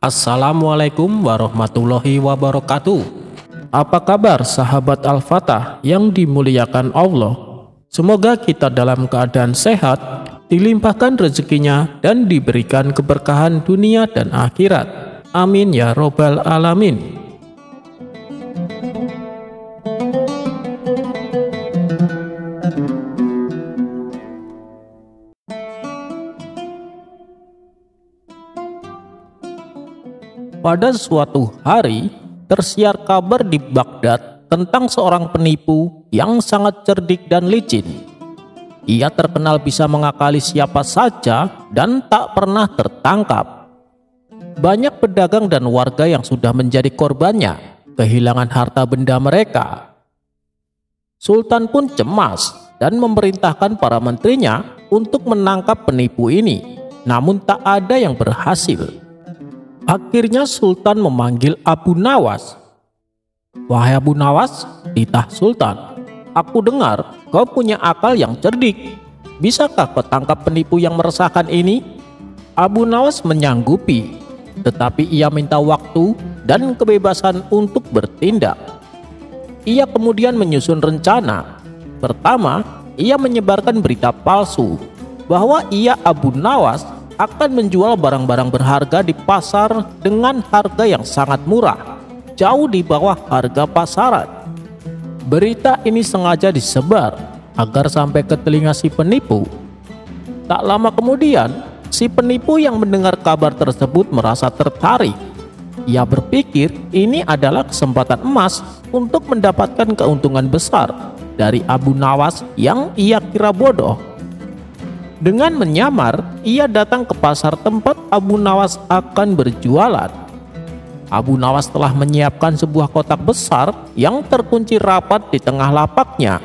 Assalamualaikum warahmatullahi wabarakatuh. Apa kabar sahabat Al-Fatah yang dimuliakan Allah? Semoga kita dalam keadaan sehat, dilimpahkan rezekinya dan diberikan keberkahan dunia dan akhirat. Amin ya robbal alamin. Pada suatu hari, tersiar kabar di Baghdad tentang seorang penipu yang sangat cerdik dan licin. Ia terkenal bisa mengakali siapa saja dan tak pernah tertangkap. Banyak pedagang dan warga yang sudah menjadi korbannya kehilangan harta benda mereka. Sultan pun cemas dan memerintahkan para menterinya untuk menangkap penipu ini, namun tak ada yang berhasil. Akhirnya Sultan memanggil Abu Nawas. "Wahai Abu Nawas," titah Sultan, "aku dengar kau punya akal yang cerdik. Bisakah kau tangkap penipu yang meresahkan ini?" Abu Nawas menyanggupi, tetapi ia minta waktu dan kebebasan untuk bertindak. Ia kemudian menyusun rencana. Pertama, ia menyebarkan berita palsu bahwa ia Abu Nawas akan menjual barang-barang berharga di pasar dengan harga yang sangat murah, jauh di bawah harga pasaran. Berita ini sengaja disebar agar sampai ke telinga si penipu. Tak lama kemudian, si penipu yang mendengar kabar tersebut merasa tertarik. Ia berpikir ini adalah kesempatan emas untuk mendapatkan keuntungan besar dari Abu Nawas yang ia kira bodoh. Dengan menyamar, ia datang ke pasar tempat Abu Nawas akan berjualan. Abu Nawas telah menyiapkan sebuah kotak besar yang terkunci rapat di tengah lapaknya.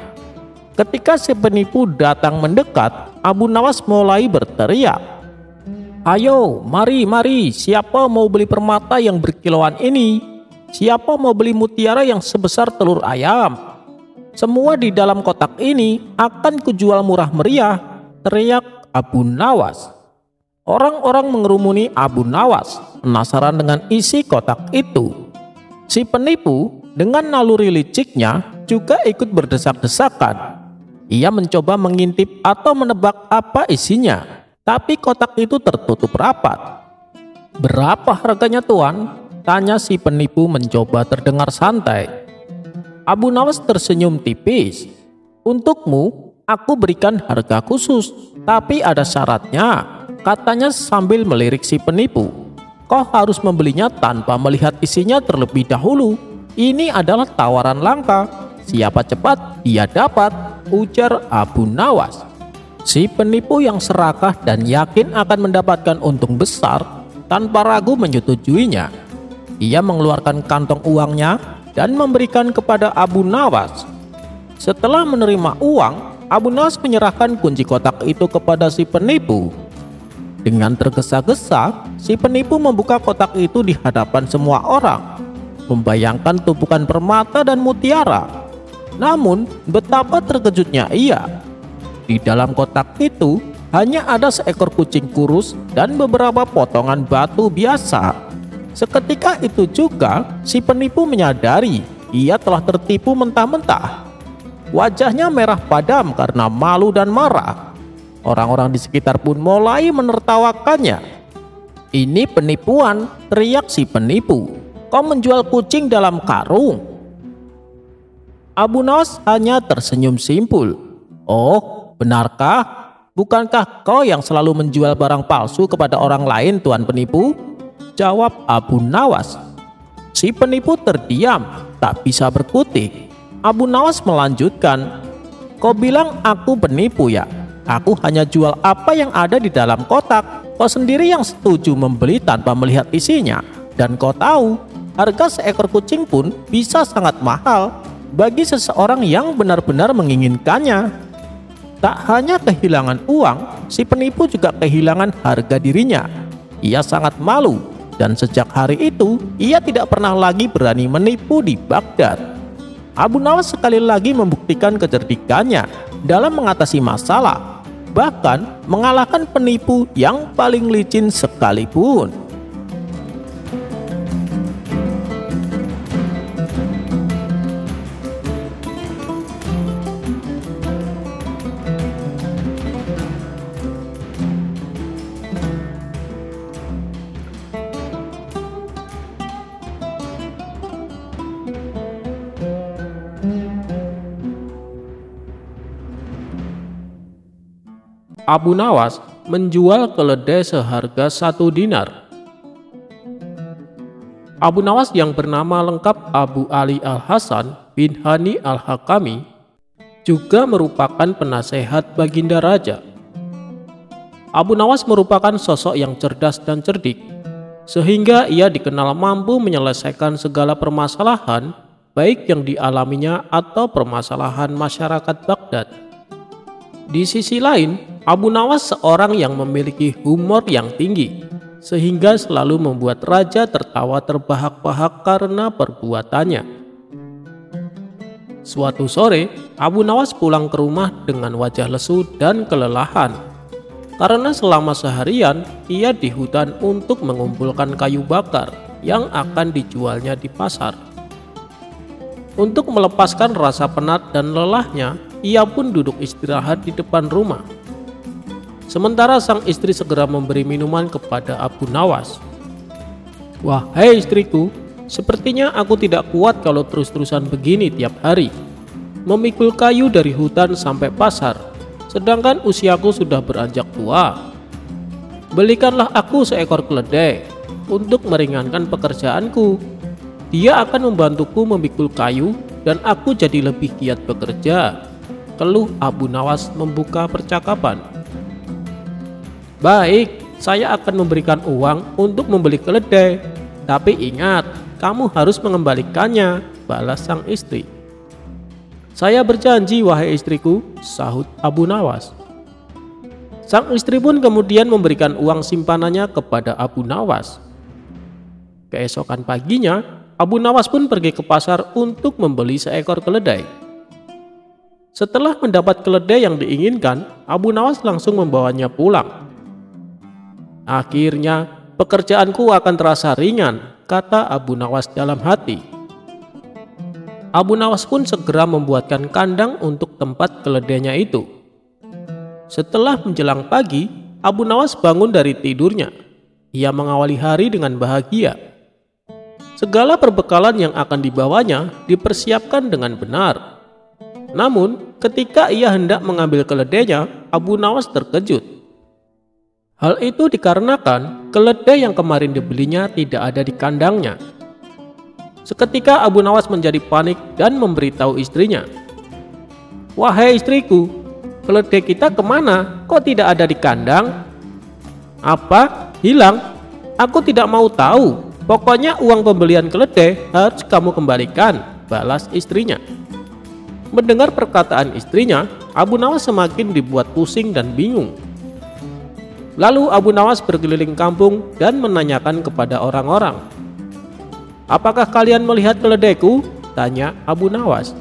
Ketika si penipu datang mendekat, Abu Nawas mulai berteriak, "Ayo, mari, siapa mau beli permata yang berkilauan ini? Siapa mau beli mutiara yang sebesar telur ayam? Semua di dalam kotak ini akan kujual murah meriah," teriak Abu Nawas. Orang-orang mengerumuni Abu Nawas, penasaran dengan isi kotak itu. Si penipu dengan naluri liciknya juga ikut berdesak-desakan. Ia mencoba mengintip atau menebak apa isinya, tapi kotak itu tertutup rapat. "Berapa harganya, Tuan?" tanya si penipu mencoba terdengar santai. Abu Nawas tersenyum tipis. "Untukmu aku berikan harga khusus, tapi ada syaratnya," katanya sambil melirik si penipu. "Kau harus membelinya tanpa melihat isinya terlebih dahulu. Ini adalah tawaran langka. Siapa cepat, dia dapat," ujar Abu Nawas. Si penipu yang serakah dan yakin akan mendapatkan untung besar tanpa ragu menyetujuinya. Ia mengeluarkan kantong uangnya dan memberikan kepada Abu Nawas. Setelah menerima uang, Abu Nawas menyerahkan kunci kotak itu kepada si penipu. Dengan tergesa-gesa, si penipu membuka kotak itu di hadapan semua orang, membayangkan tumpukan permata dan mutiara. Namun, betapa terkejutnya ia. Di dalam kotak itu hanya ada seekor kucing kurus dan beberapa potongan batu biasa. Seketika itu juga, si penipu menyadari ia telah tertipu mentah-mentah. Wajahnya merah padam karena malu dan marah. Orang-orang di sekitar pun mulai menertawakannya. "Ini penipuan," teriak si penipu. "Kau menjual kucing dalam karung." Abu Nawas hanya tersenyum simpul. "Oh, benarkah? Bukankah kau yang selalu menjual barang palsu kepada orang lain, Tuan penipu?" jawab Abu Nawas. Si penipu terdiam, tak bisa berkutik. Abu Nawas melanjutkan, "Kau bilang aku penipu ya? Aku hanya jual apa yang ada di dalam kotak. Kau sendiri yang setuju membeli tanpa melihat isinya. Dan kau tahu, harga seekor kucing pun bisa sangat mahal bagi seseorang yang benar-benar menginginkannya." Tak hanya kehilangan uang, si penipu juga kehilangan harga dirinya. Ia sangat malu, dan sejak hari itu, ia tidak pernah lagi berani menipu di Baghdad. Abu Nawas sekali lagi membuktikan kecerdikannya dalam mengatasi masalah, bahkan mengalahkan penipu yang paling licin sekalipun. Abu Nawas menjual keledai seharga 1 dinar. Abu Nawas yang bernama lengkap Abu Ali Al-Hasan bin Hani Al-Hakami juga merupakan penasehat Baginda Raja. Abu Nawas merupakan sosok yang cerdas dan cerdik, sehingga ia dikenal mampu menyelesaikan segala permasalahan, baik yang dialaminya atau permasalahan masyarakat Baghdad. Di sisi lain, Abu Nawas seorang yang memiliki humor yang tinggi, sehingga selalu membuat raja tertawa terbahak-bahak karena perbuatannya. Suatu sore, Abu Nawas pulang ke rumah dengan wajah lesu dan kelelahan, karena selama seharian ia di hutan untuk mengumpulkan kayu bakar yang akan dijualnya di pasar. Untuk melepaskan rasa penat dan lelahnya, ia pun duduk istirahat di depan rumah. Sementara sang istri segera memberi minuman kepada Abu Nawas. "Wahai istriku, sepertinya aku tidak kuat kalau terus-terusan begini tiap hari, memikul kayu dari hutan sampai pasar, sedangkan usiaku sudah beranjak tua. Belikanlah aku seekor keledai untuk meringankan pekerjaanku. Dia akan membantuku memikul kayu dan aku jadi lebih giat bekerja," keluh Abu Nawas membuka percakapan. "Baik, saya akan memberikan uang untuk membeli keledai. Tapi ingat, kamu harus mengembalikannya," balas sang istri. "Saya berjanji, wahai istriku," sahut Abu Nawas. Sang istri pun kemudian memberikan uang simpanannya kepada Abu Nawas. Keesokan paginya, Abu Nawas pun pergi ke pasar untuk membeli seekor keledai. Setelah mendapat keledai yang diinginkan, Abu Nawas langsung membawanya pulang. "Akhirnya pekerjaanku akan terasa ringan," kata Abu Nawas dalam hati. Abu Nawas pun segera membuatkan kandang untuk tempat keledainya itu. Setelah menjelang pagi, Abu Nawas bangun dari tidurnya. Ia mengawali hari dengan bahagia. Segala perbekalan yang akan dibawanya dipersiapkan dengan benar. Namun, ketika ia hendak mengambil keledainya, Abu Nawas terkejut. Hal itu dikarenakan keledai yang kemarin dibelinya tidak ada di kandangnya. Seketika Abu Nawas menjadi panik dan memberitahu istrinya, "Wahai istriku, keledai kita kemana? Kok tidak ada di kandang?" "Apa? Hilang? Aku tidak mau tahu. Pokoknya uang pembelian keledai harus kamu kembalikan," balas istrinya. Mendengar perkataan istrinya, Abu Nawas semakin dibuat pusing dan bingung. Lalu Abu Nawas berkeliling kampung dan menanyakan kepada orang-orang. "Apakah kalian melihat keledaiku?" tanya Abu Nawas.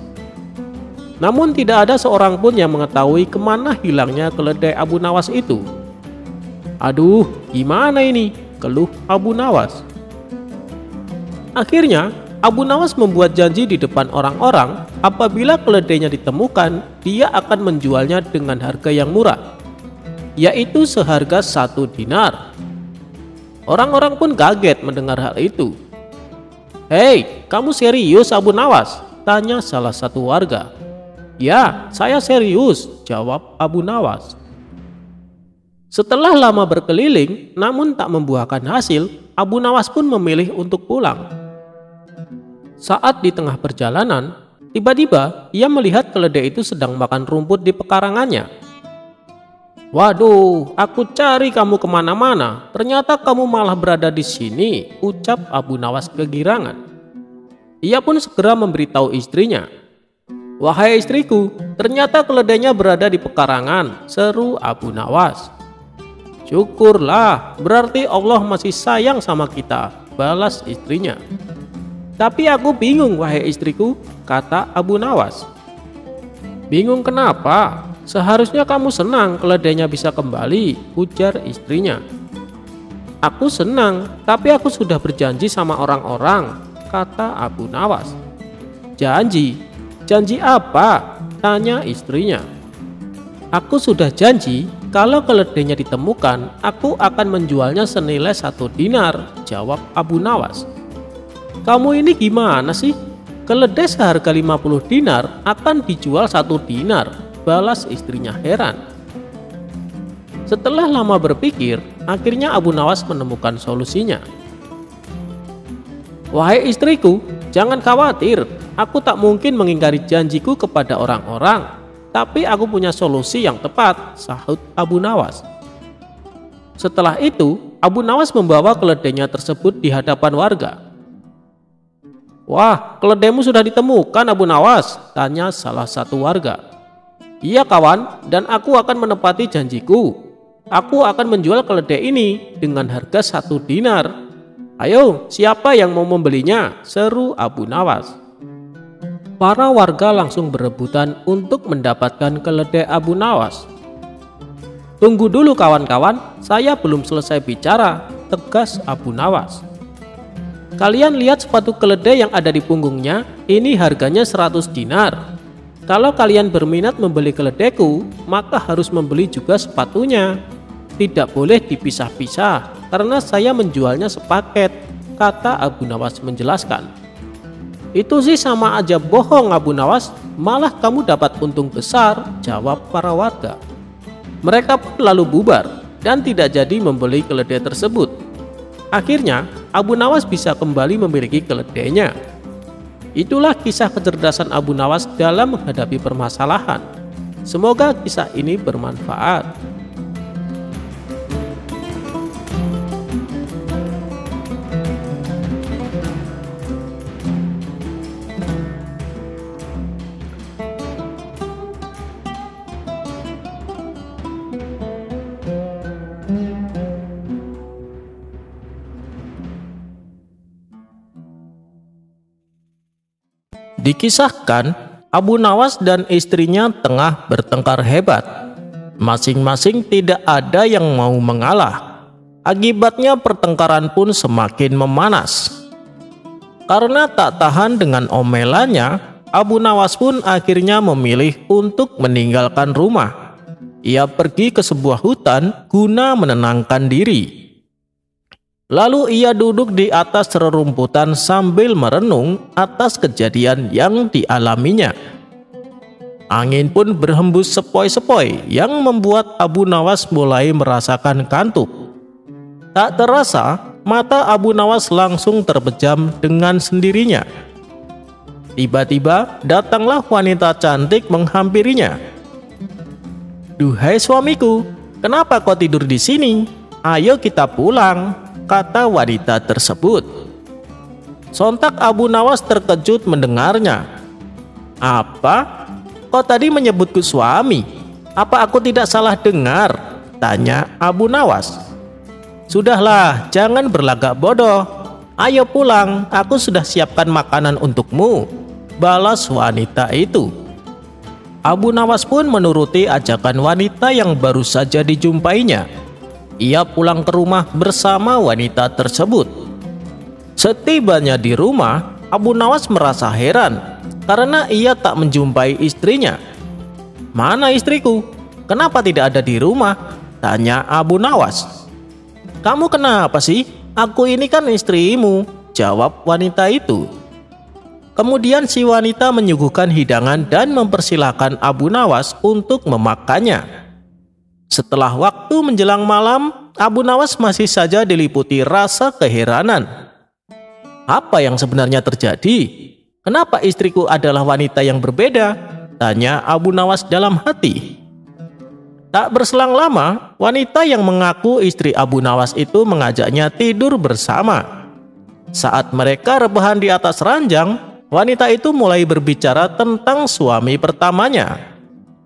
Namun tidak ada seorang pun yang mengetahui kemana hilangnya keledai Abu Nawas itu. "Aduh, gimana ini?" keluh Abu Nawas. Akhirnya Abu Nawas membuat janji di depan orang-orang, apabila keledainya ditemukan, dia akan menjualnya dengan harga yang murah, yaitu seharga 1 dinar. Orang-orang pun kaget mendengar hal itu. "Hei, kamu serius Abu Nawas?" tanya salah satu warga. "Ya, saya serius," jawab Abu Nawas. Setelah lama berkeliling namun tak membuahkan hasil, Abu Nawas pun memilih untuk pulang. Saat di tengah perjalanan, tiba-tiba ia melihat keledai itu sedang makan rumput di pekarangannya. "Waduh, aku cari kamu kemana-mana, ternyata kamu malah berada di sini," ucap Abu Nawas kegirangan. Ia pun segera memberitahu istrinya. "Wahai istriku, ternyata keledainya berada di pekarangan," seru Abu Nawas. "Syukurlah, berarti Allah masih sayang sama kita," balas istrinya. "Tapi aku bingung, wahai istriku," kata Abu Nawas. "Bingung kenapa? Seharusnya kamu senang keledainya bisa kembali," ujar istrinya. "Aku senang, tapi aku sudah berjanji sama orang-orang," kata Abu Nawas. "Janji? Janji apa?" tanya istrinya. "Aku sudah janji kalau keledainya ditemukan, aku akan menjualnya senilai 1 dinar," jawab Abu Nawas. "Kamu ini gimana sih? Keledai seharga 50 dinar akan dijual 1 dinar, balas istrinya heran. Setelah lama berpikir, akhirnya Abu Nawas menemukan solusinya. "Wahai istriku, jangan khawatir, aku tak mungkin mengingkari janjiku kepada orang-orang. Tapi aku punya solusi yang tepat," sahut Abu Nawas. Setelah itu, Abu Nawas membawa keledainya tersebut di hadapan warga. "Wah, keledaimu sudah ditemukan, Abu Nawas?" tanya salah satu warga. "Iya kawan, dan aku akan menepati janjiku. Aku akan menjual keledai ini dengan harga 1 dinar. Ayo, siapa yang mau membelinya?" seru Abu Nawas. Para warga langsung berebutan untuk mendapatkan keledai Abu Nawas. "Tunggu dulu kawan-kawan, saya belum selesai bicara," tegas Abu Nawas. "Kalian lihat sepatu keledai yang ada di punggungnya, ini harganya 100 dinar. Kalau kalian berminat membeli keledaiku, maka harus membeli juga sepatunya. Tidak boleh dipisah-pisah, karena saya menjualnya sepaket," kata Abu Nawas menjelaskan. "Itu sih sama aja bohong Abu Nawas, malah kamu dapat untung besar," jawab para warga. Mereka pun lalu bubar dan tidak jadi membeli keledai tersebut. Akhirnya Abu Nawas bisa kembali memiliki keledainya. Itulah kisah kecerdasan Abu Nawas dalam menghadapi permasalahan. Semoga kisah ini bermanfaat. Dikisahkan, Abu Nawas dan istrinya tengah bertengkar hebat. Masing-masing tidak ada yang mau mengalah. Akibatnya pertengkaran pun semakin memanas. Karena tak tahan dengan omelannya, Abu Nawas pun akhirnya memilih untuk meninggalkan rumah. Ia pergi ke sebuah hutan guna menenangkan diri. Lalu ia duduk di atas rerumputan sambil merenung atas kejadian yang dialaminya. Angin pun berhembus sepoi-sepoi yang membuat Abu Nawas mulai merasakan kantuk. Tak terasa, mata Abu Nawas langsung terpejam dengan sendirinya. Tiba-tiba datanglah wanita cantik menghampirinya. "Duhai suamiku, kenapa kau tidur di sini? Ayo kita pulang," kata wanita tersebut. Sontak Abu Nawas terkejut mendengarnya. "Apa? Kau tadi menyebutku suami? Apa aku tidak salah dengar?" tanya Abu Nawas. "Sudahlah, jangan berlagak bodoh. Ayo pulang, aku sudah siapkan makanan untukmu," balas wanita itu. Abu Nawas pun menuruti ajakan wanita yang baru saja dijumpainya. Ia pulang ke rumah bersama wanita tersebut. Setibanya di rumah, Abu Nawas merasa heran karena ia tak menjumpai istrinya. "Mana istriku? Kenapa tidak ada di rumah?" tanya Abu Nawas. "Kamu kenapa sih? Aku ini kan istrimu," jawab wanita itu. Kemudian si wanita menyuguhkan hidangan dan mempersilahkan Abu Nawas untuk memakannya. Setelah waktu menjelang malam, Abu Nawas masih saja diliputi rasa keheranan. Apa yang sebenarnya terjadi? Kenapa istriku adalah wanita yang berbeda? Tanya Abu Nawas dalam hati. Tak berselang lama, wanita yang mengaku istri Abu Nawas itu mengajaknya tidur bersama. Saat mereka rebahan di atas ranjang, wanita itu mulai berbicara tentang suami pertamanya.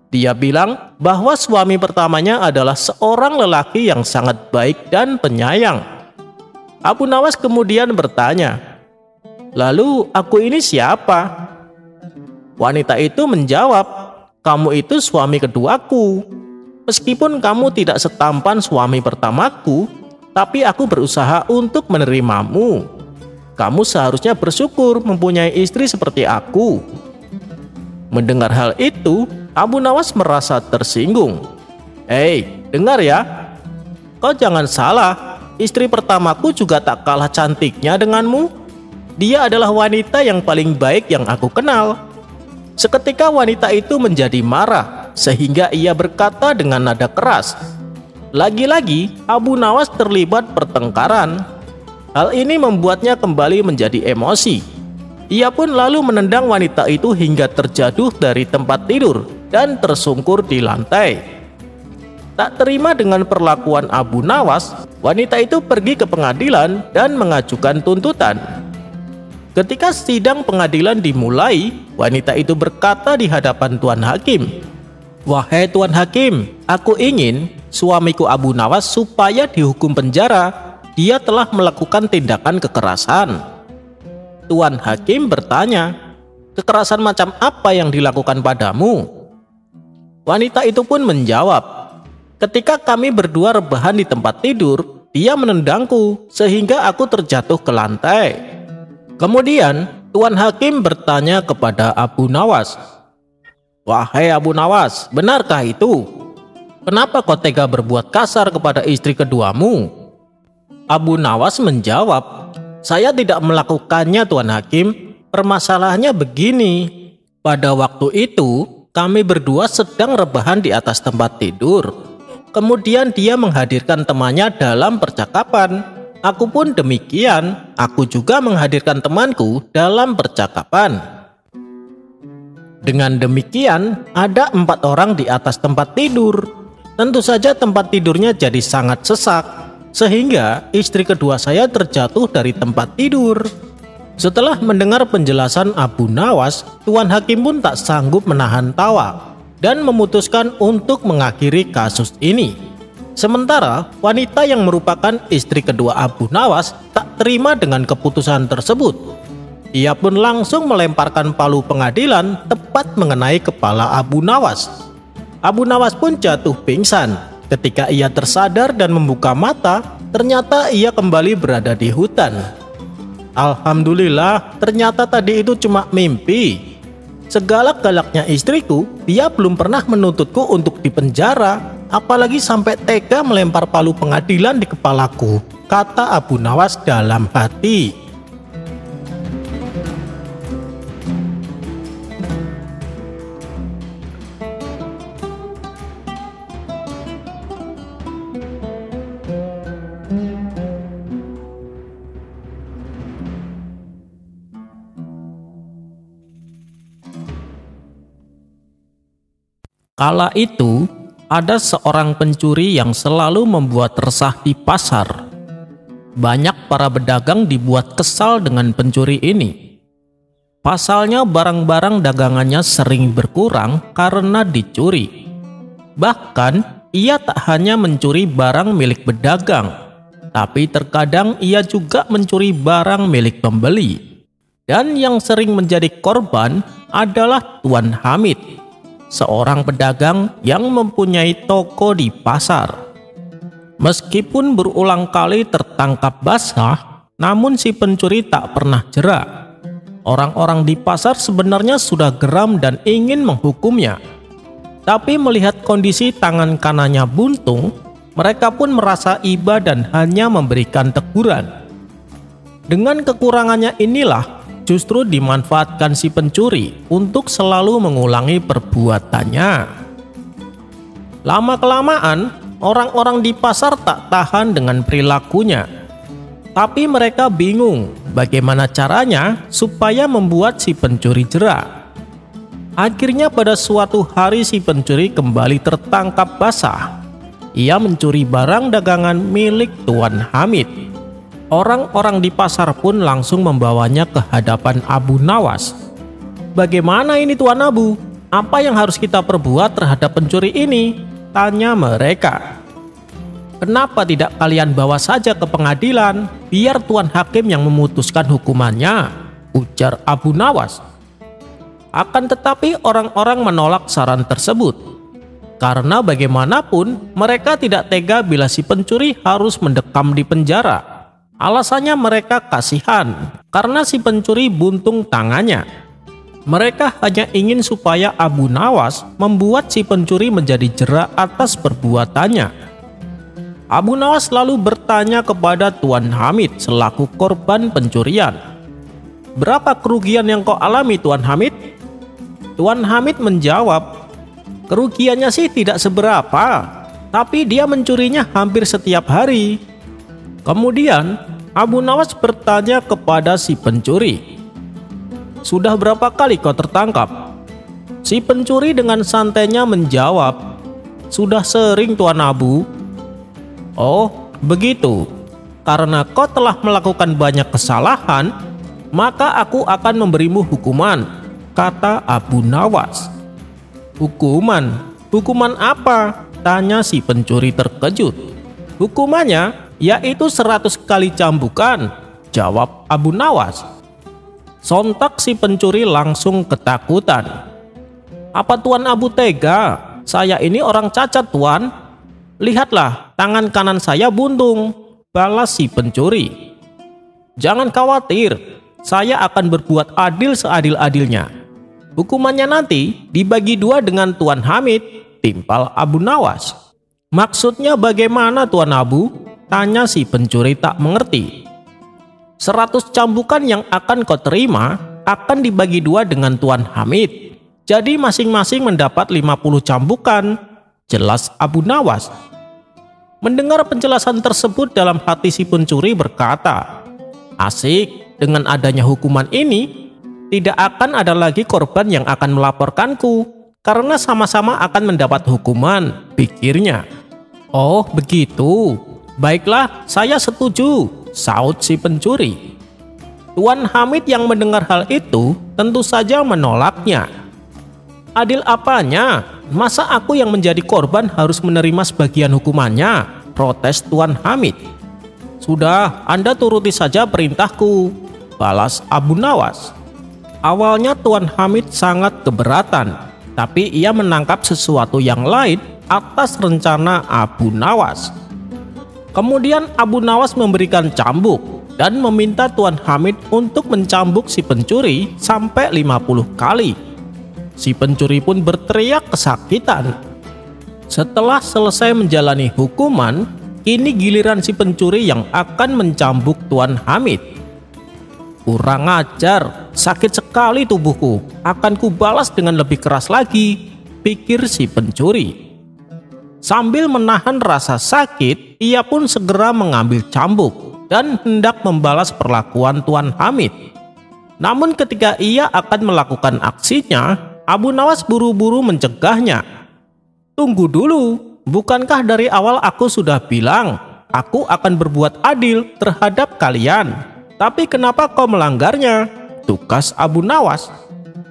Dia bilang bahwa suami pertamanya adalah seorang lelaki yang sangat baik dan penyayang. Abu Nawas kemudian bertanya, "Lalu aku ini siapa?" Wanita itu menjawab, "Kamu itu suami keduaku. Meskipun kamu tidak setampan suami pertamaku, tapi aku berusaha untuk menerimamu. Kamu seharusnya bersyukur mempunyai istri seperti aku." Mendengar hal itu, Abu Nawas merasa tersinggung. "Hei, dengar ya. Kau jangan salah, istri pertamaku juga tak kalah cantiknya denganmu. Dia adalah wanita yang paling baik yang aku kenal." Seketika wanita itu menjadi marah, sehingga ia berkata dengan nada keras, Lagi-lagi Abu Nawas terlibat pertengkaran. Hal ini membuatnya kembali menjadi emosi. Ia pun lalu menendang wanita itu hingga terjatuh dari tempat tidur dan tersungkur di lantai. Tak terima dengan perlakuan Abu Nawas, wanita itu pergi ke pengadilan dan mengajukan tuntutan. Ketika sidang pengadilan dimulai, wanita itu berkata di hadapan Tuan Hakim, "Wahai Tuan Hakim, aku ingin suamiku Abu Nawas supaya dihukum penjara. Dia telah melakukan tindakan kekerasan." Tuan Hakim bertanya, "Kekerasan macam apa yang dilakukan padamu?" Wanita itu pun menjawab, "Ketika kami berdua rebahan di tempat tidur, dia menendangku sehingga aku terjatuh ke lantai." Kemudian Tuan Hakim bertanya kepada Abu Nawas, "Wahai Abu Nawas, benarkah itu? Kenapa kau tega berbuat kasar kepada istri keduamu?" Abu Nawas menjawab, "Saya tidak melakukannya, Tuan Hakim. Permasalahannya begini. Pada waktu itu, kami berdua sedang rebahan di atas tempat tidur. Kemudian dia menghadirkan temannya dalam percakapan. Aku pun demikian, aku juga menghadirkan temanku dalam percakapan. Dengan demikian, ada 4 orang di atas tempat tidur. Tentu saja tempat tidurnya jadi sangat sesak, sehingga istri kedua saya terjatuh dari tempat tidur." Setelah mendengar penjelasan Abu Nawas, Tuan Hakim pun tak sanggup menahan tawa dan memutuskan untuk mengakhiri kasus ini. Sementara wanita yang merupakan istri kedua Abu Nawas tak terima dengan keputusan tersebut. Ia pun langsung melemparkan palu pengadilan tepat mengenai kepala Abu Nawas. Abu Nawas pun jatuh pingsan. Ketika ia tersadar dan membuka mata, ternyata ia kembali berada di hutan. "Alhamdulillah, ternyata tadi itu cuma mimpi. Segalak-galaknya istriku, dia belum pernah menuntutku untuk dipenjara, apalagi sampai tega melempar palu pengadilan di kepalaku," kata Abu Nawas dalam hati. Kala itu, ada seorang pencuri yang selalu membuat resah di pasar. Banyak para pedagang dibuat kesal dengan pencuri ini. Pasalnya barang-barang dagangannya sering berkurang karena dicuri. Bahkan, ia tak hanya mencuri barang milik pedagang, tapi terkadang ia juga mencuri barang milik pembeli. Dan yang sering menjadi korban adalah Tuan Hamid, seorang pedagang yang mempunyai toko di pasar. Meskipun berulang kali tertangkap basah, namun si pencuri tak pernah jera. Orang-orang di pasar sebenarnya sudah geram dan ingin menghukumnya. Tapi melihat kondisi tangan kanannya buntung, mereka pun merasa iba dan hanya memberikan teguran. Dengan kekurangannya inilah justru dimanfaatkan si pencuri untuk selalu mengulangi perbuatannya. Lama-kelamaan, orang-orang di pasar tak tahan dengan perilakunya. Tapi mereka bingung bagaimana caranya supaya membuat si pencuri jera. Akhirnya pada suatu hari si pencuri kembali tertangkap basah. Ia mencuri barang dagangan milik Tuan Hamid. Orang-orang di pasar pun langsung membawanya ke hadapan Abu Nawas. "Bagaimana ini Tuan Abu? Apa yang harus kita perbuat terhadap pencuri ini?" tanya mereka. "Kenapa tidak kalian bawa saja ke pengadilan, biar Tuan Hakim yang memutuskan hukumannya?" ujar Abu Nawas. Akan tetapi orang-orang menolak saran tersebut. Karena bagaimanapun mereka tidak tega bila si pencuri harus mendekam di penjara. Alasannya mereka kasihan karena si pencuri buntung tangannya. Mereka hanya ingin supaya Abu Nawas membuat si pencuri menjadi jera atas perbuatannya. Abu Nawas lalu bertanya kepada Tuan Hamid selaku korban pencurian, "Berapa kerugian yang kau alami Tuan Hamid?" Tuan Hamid menjawab, "Kerugiannya sih tidak seberapa. tapi dia mencurinya hampir setiap hari. Kemudian Abu Nawas bertanya kepada si pencuri, "Sudah berapa kali kau tertangkap?" Si pencuri dengan santainya menjawab, "Sudah sering, Tuan Abu." "Oh, begitu. Karena kau telah melakukan banyak kesalahan, maka aku akan memberimu hukuman," kata Abu Nawas. "Hukuman? Hukuman apa?" tanya si pencuri terkejut. "Hukumannya yaitu 100 kali cambukan," jawab Abu Nawas. Sontak si pencuri langsung ketakutan. "Apa Tuan Abu tega? Saya ini orang cacat, Tuan. Lihatlah, tangan kanan saya buntung," balas si pencuri. "Jangan khawatir, saya akan berbuat adil seadil-adilnya. Hukumannya nanti dibagi 2 dengan Tuan Hamid," timpal Abu Nawas. "Maksudnya bagaimana, Tuan Abu?" tanya si pencuri tak mengerti. 100 cambukan yang akan kau terima akan dibagi 2 dengan Tuan Hamid. Jadi masing-masing mendapat 50 cambukan, jelas Abu Nawas. Mendengar penjelasan tersebut, dalam hati si pencuri berkata, "Asik, dengan adanya hukuman ini, tidak akan ada lagi korban yang akan melaporkanku, karena sama-sama akan mendapat hukuman," pikirnya. "Oh begitu, baiklah, saya setuju," saut si pencuri. Tuan Hamid yang mendengar hal itu tentu saja menolaknya. "Adil apanya? Masa aku yang menjadi korban harus menerima sebagian hukumannya?" protes Tuan Hamid. "Sudah, Anda turuti saja perintahku," balas Abu Nawas. Awalnya Tuan Hamid sangat keberatan, tapi ia menangkap sesuatu yang lain atas rencana Abu Nawas. Kemudian Abu Nawas memberikan cambuk dan meminta Tuan Hamid untuk mencambuk si pencuri sampai 50 kali. Si pencuri pun berteriak kesakitan. Setelah selesai menjalani hukuman, kini giliran si pencuri yang akan mencambuk Tuan Hamid. "Kurang ajar, sakit sekali tubuhku, akan kubalas dengan lebih keras lagi," pikir si pencuri. Sambil menahan rasa sakit, ia pun segera mengambil cambuk dan hendak membalas perlakuan Tuan Hamid. Namun ketika ia akan melakukan aksinya, Abu Nawas buru-buru mencegahnya. "Tunggu dulu, bukankah dari awal aku sudah bilang aku akan berbuat adil terhadap kalian? Tapi kenapa kau melanggarnya?" tukas Abu Nawas.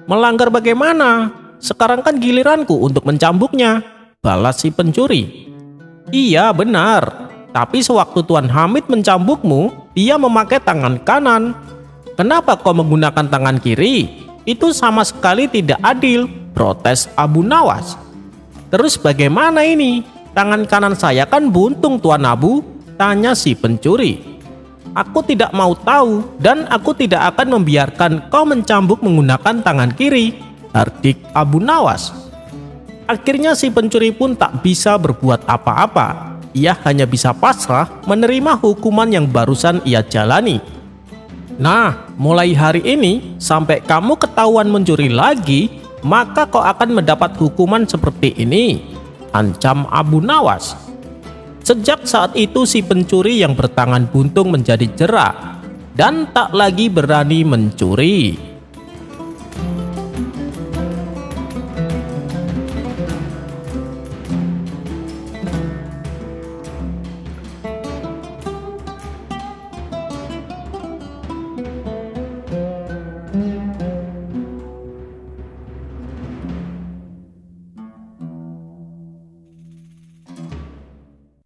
"Melanggar bagaimana? Sekarang kan giliranku untuk mencambuknya," balas si pencuri. "Iya benar, tapi sewaktu Tuan Hamid mencambukmu, dia memakai tangan kanan. Kenapa kau menggunakan tangan kiri? Itu sama sekali tidak adil," protes Abu Nawas. "Terus bagaimana ini? Tangan kanan saya kan buntung, Tuan Abu," tanya si pencuri. "Aku tidak mau tahu dan aku tidak akan membiarkan kau mencambuk menggunakan tangan kiri," hardik Abu Nawas. Akhirnya si pencuri pun tak bisa berbuat apa-apa. Ia hanya bisa pasrah menerima hukuman yang barusan ia jalani. "Nah, mulai hari ini sampai kamu ketahuan mencuri lagi, maka kau akan mendapat hukuman seperti ini," ancam Abu Nawas. Sejak saat itu si pencuri yang bertangan buntung menjadi jera dan tak lagi berani mencuri.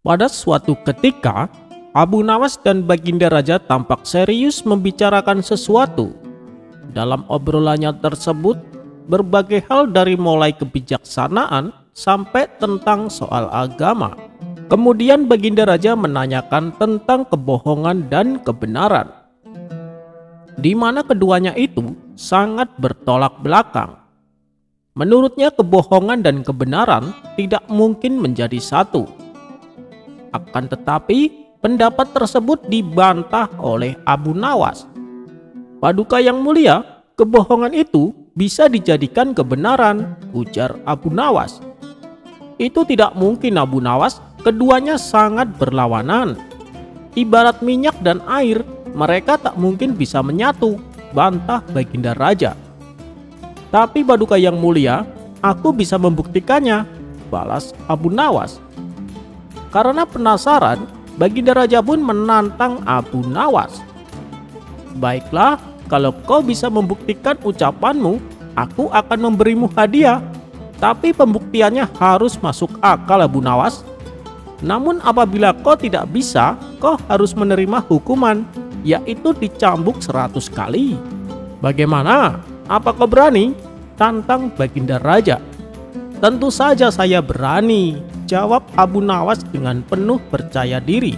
Pada suatu ketika, Abu Nawas dan Baginda Raja tampak serius membicarakan sesuatu. Dalam obrolannya tersebut, berbagai hal dari mulai kebijaksanaan sampai tentang soal agama. Kemudian Baginda Raja menanyakan tentang kebohongan dan kebenaran, di mana keduanya itu sangat bertolak belakang. Menurutnya kebohongan dan kebenaran tidak mungkin menjadi satu. Akan tetapi, pendapat tersebut dibantah oleh Abu Nawas. "Paduka yang mulia, kebohongan itu bisa dijadikan kebenaran," ujar Abu Nawas. Itu tidak mungkin Abu Nawas, keduanya sangat berlawanan. Ibarat minyak dan air, mereka tak mungkin bisa menyatu, bantah Baginda Raja. Tapi Paduka yang mulia, aku bisa membuktikannya, balas Abu Nawas. Karena penasaran, Baginda Raja pun menantang Abu Nawas. Baiklah, kalau kau bisa membuktikan ucapanmu, aku akan memberimu hadiah. Tapi pembuktiannya harus masuk akal, Abu Nawas. Namun apabila kau tidak bisa, kau harus menerima hukuman, yaitu dicambuk 100 kali. Bagaimana? Apa kau berani? Tantang Baginda Raja. Tentu saja saya berani, jawab Abu Nawas dengan penuh percaya diri.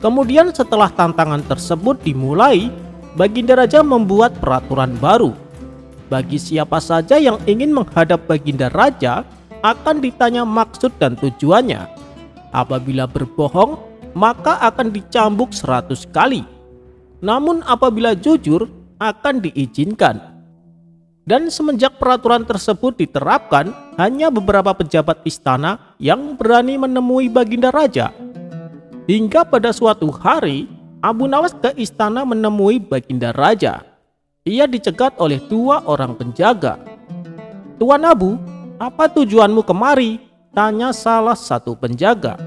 Kemudian setelah tantangan tersebut dimulai, Baginda Raja membuat peraturan baru. Bagi siapa saja yang ingin menghadap Baginda Raja akan ditanya maksud dan tujuannya. Apabila berbohong, maka akan dicambuk 100 kali. Namun apabila jujur, akan diizinkan. Dan semenjak peraturan tersebut diterapkan, hanya beberapa pejabat istana yang berani menemui Baginda Raja. Hingga pada suatu hari, Abu Nawas ke istana menemui Baginda Raja. Ia dicegat oleh 2 orang penjaga. "Tuan Abu, apa tujuanmu kemari?" tanya salah satu penjaga.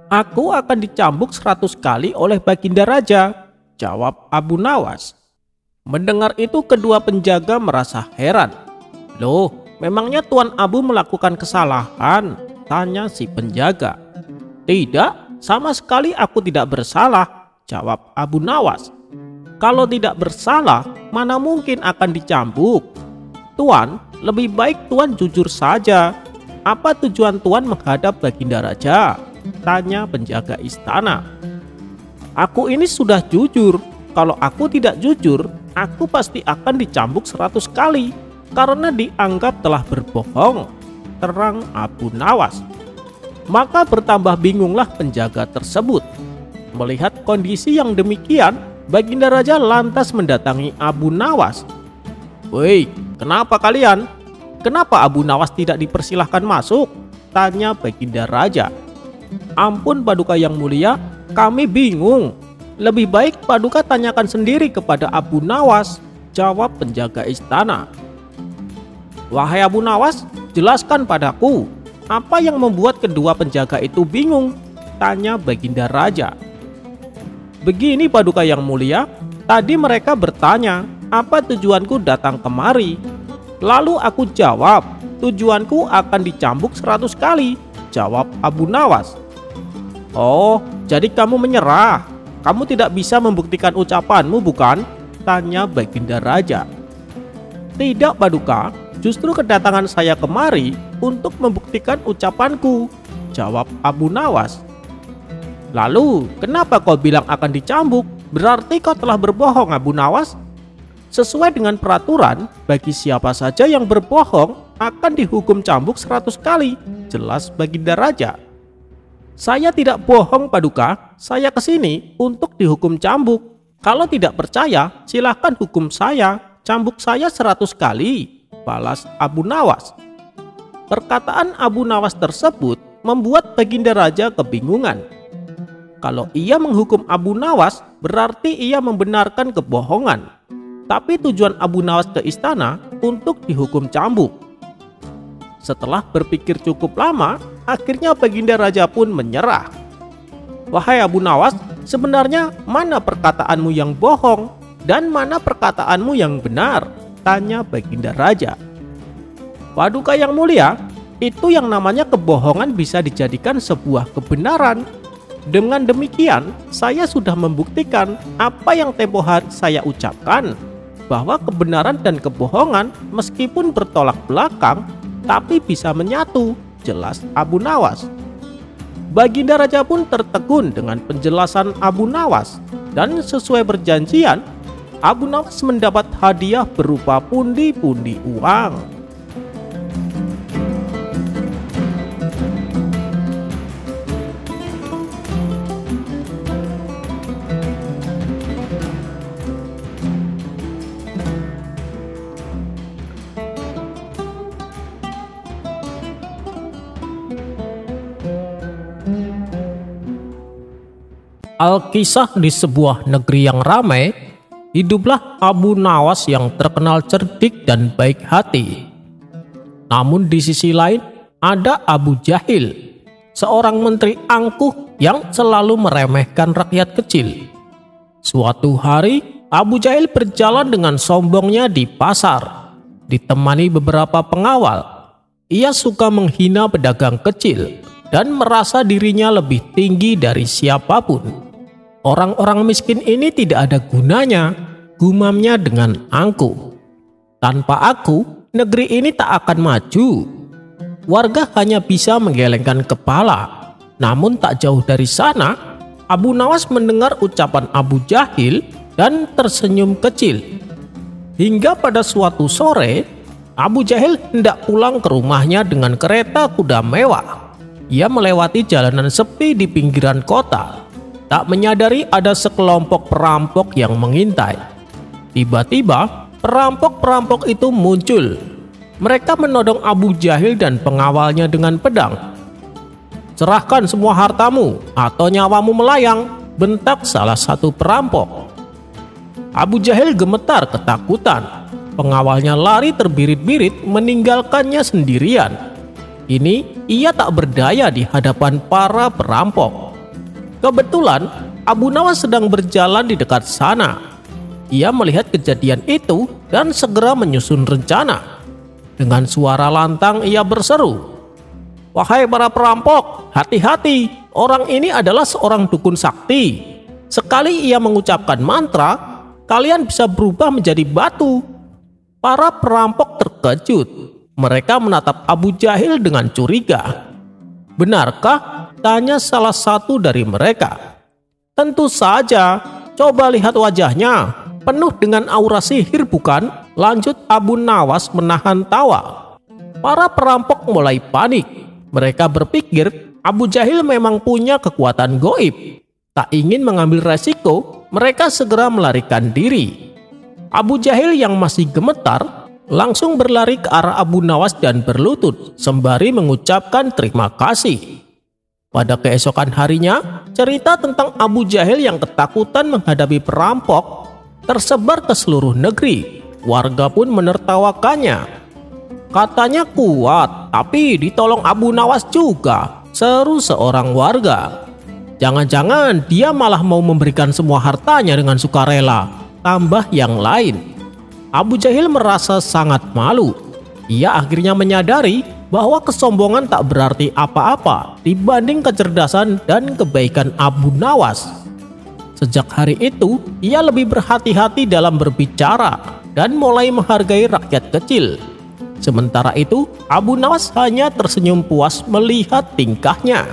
"Aku akan dicambuk 100 kali oleh Baginda Raja," jawab Abu Nawas. Mendengar itu kedua penjaga merasa heran. "Loh, memangnya Tuan Abu melakukan kesalahan?" tanya si penjaga. "Tidak, sama sekali aku tidak bersalah," jawab Abu Nawas. "Kalau tidak bersalah, mana mungkin akan dicambuk? Tuan, lebih baik Tuan jujur saja. Apa tujuan Tuan menghadap Baginda Raja?" tanya penjaga istana. "Aku ini sudah jujur. Kalau aku tidak jujur, aku pasti akan dicambuk 100 kali karena dianggap telah berbohong," terang Abu Nawas. Maka bertambah bingunglah penjaga tersebut. Melihat kondisi yang demikian, Baginda Raja lantas mendatangi Abu Nawas. "Woi, kenapa kalian? Kenapa Abu Nawas tidak dipersilahkan masuk?" tanya Baginda Raja. "Ampun Paduka yang mulia, kami bingung. Lebih baik Paduka tanyakan sendiri kepada Abu Nawas," jawab penjaga istana. "Wahai Abu Nawas, jelaskan padaku, apa yang membuat kedua penjaga itu bingung?" tanya Baginda Raja. "Begini Paduka yang mulia, tadi mereka bertanya apa tujuanku datang kemari. Lalu aku jawab, tujuanku akan dicambuk 100 kali, jawab Abu Nawas. "Oh, jadi kamu menyerah? Kamu tidak bisa membuktikan ucapanmu, bukan?" tanya Baginda Raja. "Tidak Paduka, justru kedatangan saya kemari untuk membuktikan ucapanku," jawab Abu Nawas. "Lalu, kenapa kau bilang akan dicambuk? Berarti kau telah berbohong, Abu Nawas." "Sesuai dengan peraturan, bagi siapa saja yang berbohong akan dihukum cambuk 100 kali, jelas Baginda Raja." "Saya tidak bohong Paduka, saya kesini untuk dihukum cambuk. Kalau tidak percaya, silahkan hukum saya, cambuk saya 100 kali, balas Abu Nawas. Perkataan Abu Nawas tersebut membuat Baginda Raja kebingungan. Kalau ia menghukum Abu Nawas, berarti ia membenarkan kebohongan. Tapi tujuan Abu Nawas ke istana untuk dihukum cambuk. Setelah berpikir cukup lama, akhirnya Baginda Raja pun menyerah. "Wahai Abu Nawas, sebenarnya mana perkataanmu yang bohong dan mana perkataanmu yang benar?" tanya Baginda Raja. "Paduka yang mulia, itu yang namanya kebohongan bisa dijadikan sebuah kebenaran. Dengan demikian, saya sudah membuktikan apa yang tempo hari saya ucapkan, bahwa kebenaran dan kebohongan meskipun bertolak belakang, tapi bisa menyatu," jelas Abu Nawas. Baginda Raja pun tertegun dengan penjelasan Abu Nawas, dan sesuai perjanjian, Abu Nawas mendapat hadiah berupa pundi-pundi uang. Alkisah di sebuah negeri yang ramai, hiduplah Abu Nawas yang terkenal cerdik dan baik hati. Namun di sisi lain ada Abu Jahil, seorang menteri angkuh yang selalu meremehkan rakyat kecil. Suatu hari Abu Jahil berjalan dengan sombongnya di pasar, ditemani beberapa pengawal. Ia suka menghina pedagang kecil dan merasa dirinya lebih tinggi dari siapapun. Orang-orang miskin ini tidak ada gunanya, gumamnya dengan angkuh. Tanpa aku, negeri ini tak akan maju. Warga hanya bisa menggelengkan kepala. Namun tak jauh dari sana, Abu Nawas mendengar ucapan Abu Jahil dan tersenyum kecil. Hingga pada suatu sore, Abu Jahil hendak pulang ke rumahnya dengan kereta kuda mewah. Ia melewati jalanan sepi di pinggiran kota. Tak menyadari ada sekelompok perampok yang mengintai. Tiba-tiba, perampok-perampok itu muncul. Mereka menodong Abu Jahil dan pengawalnya dengan pedang. "Serahkan semua hartamu atau nyawamu melayang," bentak salah satu perampok. Abu Jahil gemetar ketakutan. Pengawalnya lari terbirit-birit meninggalkannya sendirian. Kini ia tak berdaya di hadapan para perampok. Kebetulan Abu Nawas sedang berjalan di dekat sana. Ia melihat kejadian itu dan segera menyusun rencana. Dengan suara lantang ia berseru, "Wahai para perampok, hati-hati, orang ini adalah seorang dukun sakti. Sekali ia mengucapkan mantra, kalian bisa berubah menjadi batu." Para perampok terkejut. Mereka menatap Abu Jahil dengan curiga. "Benarkah?" tanya salah satu dari mereka. "Tentu saja, coba lihat wajahnya, penuh dengan aura sihir bukan?" lanjut Abu Nawas menahan tawa. Para perampok mulai panik. Mereka berpikir Abu Jahil memang punya kekuatan goib. Tak ingin mengambil resiko, mereka segera melarikan diri. Abu Jahil yang masih gemetar langsung berlari ke arah Abu Nawas dan berlutut sembari mengucapkan terima kasih. Pada keesokan harinya, cerita tentang Abu Jahil yang ketakutan menghadapi perampok tersebar ke seluruh negeri. Warga pun menertawakannya. "Katanya kuat, tapi ditolong Abu Nawas juga," seru seorang warga. "Jangan-jangan dia malah mau memberikan semua hartanya dengan sukarela," tambah yang lain. Abu Jahil merasa sangat malu. Ia akhirnya menyadari bahwa kesombongan tak berarti apa-apa dibanding kecerdasan dan kebaikan Abu Nawas. Sejak hari itu, ia lebih berhati-hati dalam berbicara dan mulai menghargai rakyat kecil. Sementara itu, Abu Nawas hanya tersenyum puas melihat tingkahnya.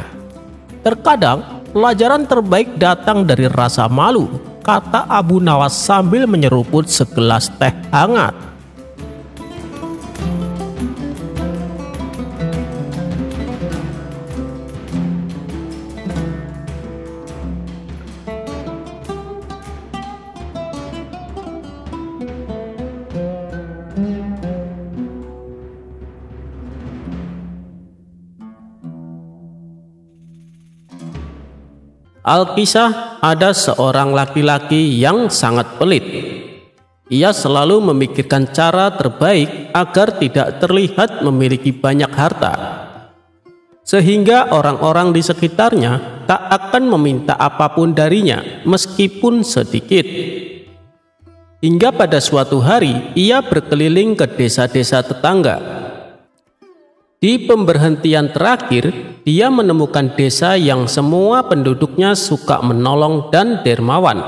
"Terkadang, pelajaran terbaik datang dari rasa malu," kata Abu Nawas sambil menyeruput segelas teh hangat. Alkisah, ada seorang laki-laki yang sangat pelit. Ia selalu memikirkan cara terbaik agar tidak terlihat memiliki banyak harta, sehingga orang-orang di sekitarnya tak akan meminta apapun darinya meskipun sedikit. Hingga pada suatu hari ia berkeliling ke desa-desa tetangga. Di pemberhentian terakhir, dia menemukan desa yang semua penduduknya suka menolong dan dermawan.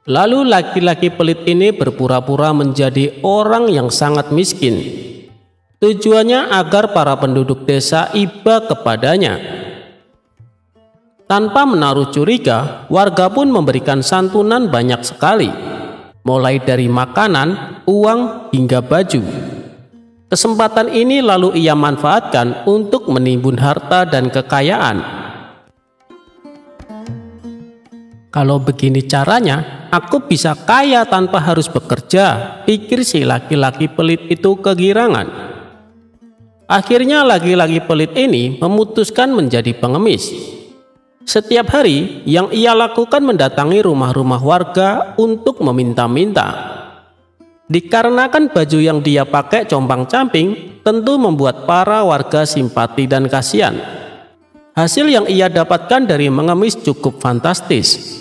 Lalu laki-laki pelit ini berpura-pura menjadi orang yang sangat miskin. Tujuannya agar para penduduk desa iba kepadanya. Tanpa menaruh curiga, warga pun memberikan santunan banyak sekali, mulai dari makanan, uang, hingga baju. Kesempatan ini lalu ia manfaatkan untuk menimbun harta dan kekayaan. "Kalau begini caranya, aku bisa kaya tanpa harus bekerja," pikir si laki-laki pelit itu kegirangan. Akhirnya laki-laki pelit ini memutuskan menjadi pengemis. Setiap hari yang ia lakukan mendatangi rumah-rumah warga untuk meminta-minta. Dikarenakan baju yang dia pakai compang-camping, tentu membuat para warga simpati dan kasihan. Hasil yang ia dapatkan dari mengemis cukup fantastis.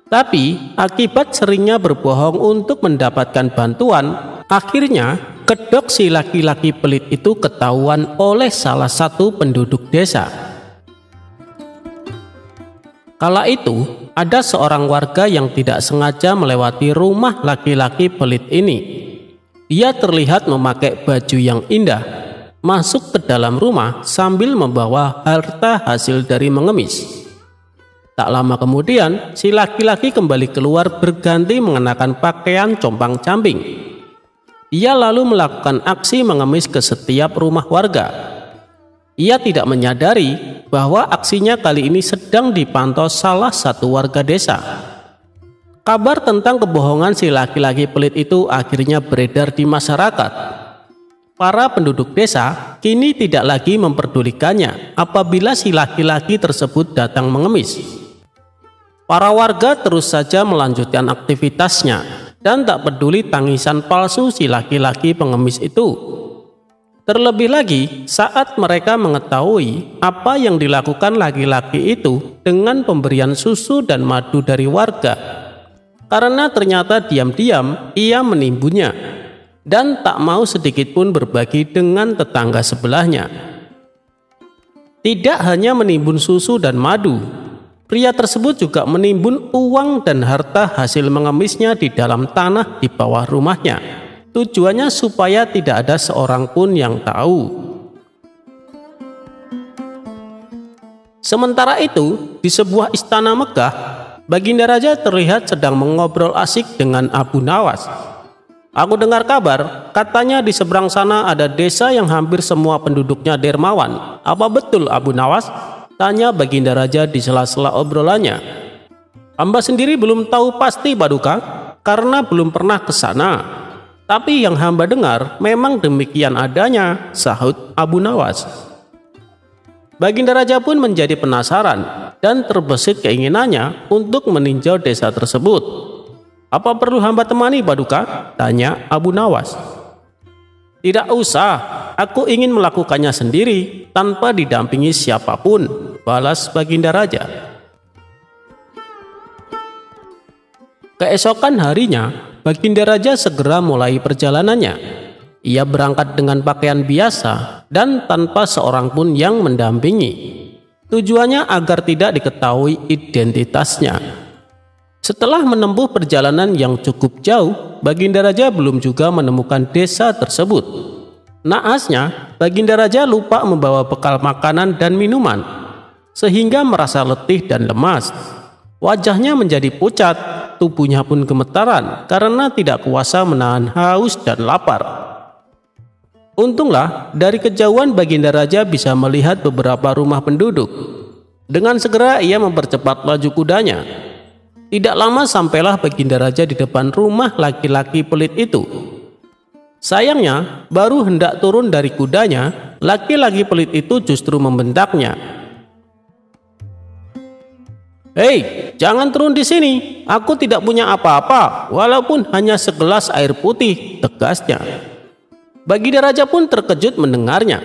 Tapi akibat seringnya berbohong untuk mendapatkan bantuan, akhirnya kedok si laki-laki pelit itu ketahuan oleh salah satu penduduk desa. Kala itu, ada seorang warga yang tidak sengaja melewati rumah laki-laki pelit ini. Dia terlihat memakai baju yang indah, masuk ke dalam rumah sambil membawa harta hasil dari mengemis. Tak lama kemudian, si laki-laki kembali keluar berganti mengenakan pakaian compang-camping. Ia lalu melakukan aksi mengemis ke setiap rumah warga. Ia tidak menyadari bahwa aksinya kali ini sedang dipantau salah satu warga desa. Kabar tentang kebohongan si laki-laki pelit itu akhirnya beredar di masyarakat. Para penduduk desa kini tidak lagi memperdulikannya apabila si laki-laki tersebut datang mengemis. Para warga terus saja melanjutkan aktivitasnya dan tak peduli tangisan palsu si laki-laki pengemis itu. Terlebih lagi saat mereka mengetahui apa yang dilakukan laki-laki itu dengan pemberian susu dan madu dari warga. Karena ternyata diam-diam ia menimbunnya dan tak mau sedikit pun berbagi dengan tetangga sebelahnya. Tidak hanya menimbun susu dan madu, pria tersebut juga menimbun uang dan harta hasil mengemisnya di dalam tanah di bawah rumahnya. Tujuannya supaya tidak ada seorang pun yang tahu. Sementara itu, di sebuah istana megah, Baginda Raja terlihat sedang mengobrol asik dengan Abu Nawas. Aku dengar kabar, katanya di seberang sana ada desa yang hampir semua penduduknya dermawan. Apa betul Abu Nawas? Tanya Baginda Raja di sela-sela obrolannya. Hamba sendiri belum tahu pasti Paduka, karena belum pernah ke sana. Tapi yang hamba dengar memang demikian adanya, sahut Abu Nawas. Baginda Raja pun menjadi penasaran dan terbesit keinginannya untuk meninjau desa tersebut. Apa perlu hamba temani Paduka? Tanya Abu Nawas. Tidak usah, aku ingin melakukannya sendiri tanpa didampingi siapapun, balas Baginda Raja. Keesokan harinya, Baginda Raja segera mulai perjalanannya. Ia berangkat dengan pakaian biasa dan tanpa seorang pun yang mendampingi. Tujuannya agar tidak diketahui identitasnya. Setelah menempuh perjalanan yang cukup jauh, Baginda Raja belum juga menemukan desa tersebut. Naasnya, Baginda Raja lupa membawa bekal makanan dan minuman, sehingga merasa letih dan lemas. Wajahnya menjadi pucat, tubuhnya pun gemetaran karena tidak kuasa menahan haus dan lapar. Untunglah dari kejauhan Baginda Raja bisa melihat beberapa rumah penduduk. Dengan segera ia mempercepat laju kudanya. Tidak lama sampailah Baginda Raja di depan rumah laki-laki pelit itu. Sayangnya baru hendak turun dari kudanya, laki-laki pelit itu justru membentaknya. Hei, jangan turun di sini. Aku tidak punya apa-apa, walaupun hanya segelas air putih, tegasnya. Baginda Raja pun terkejut mendengarnya.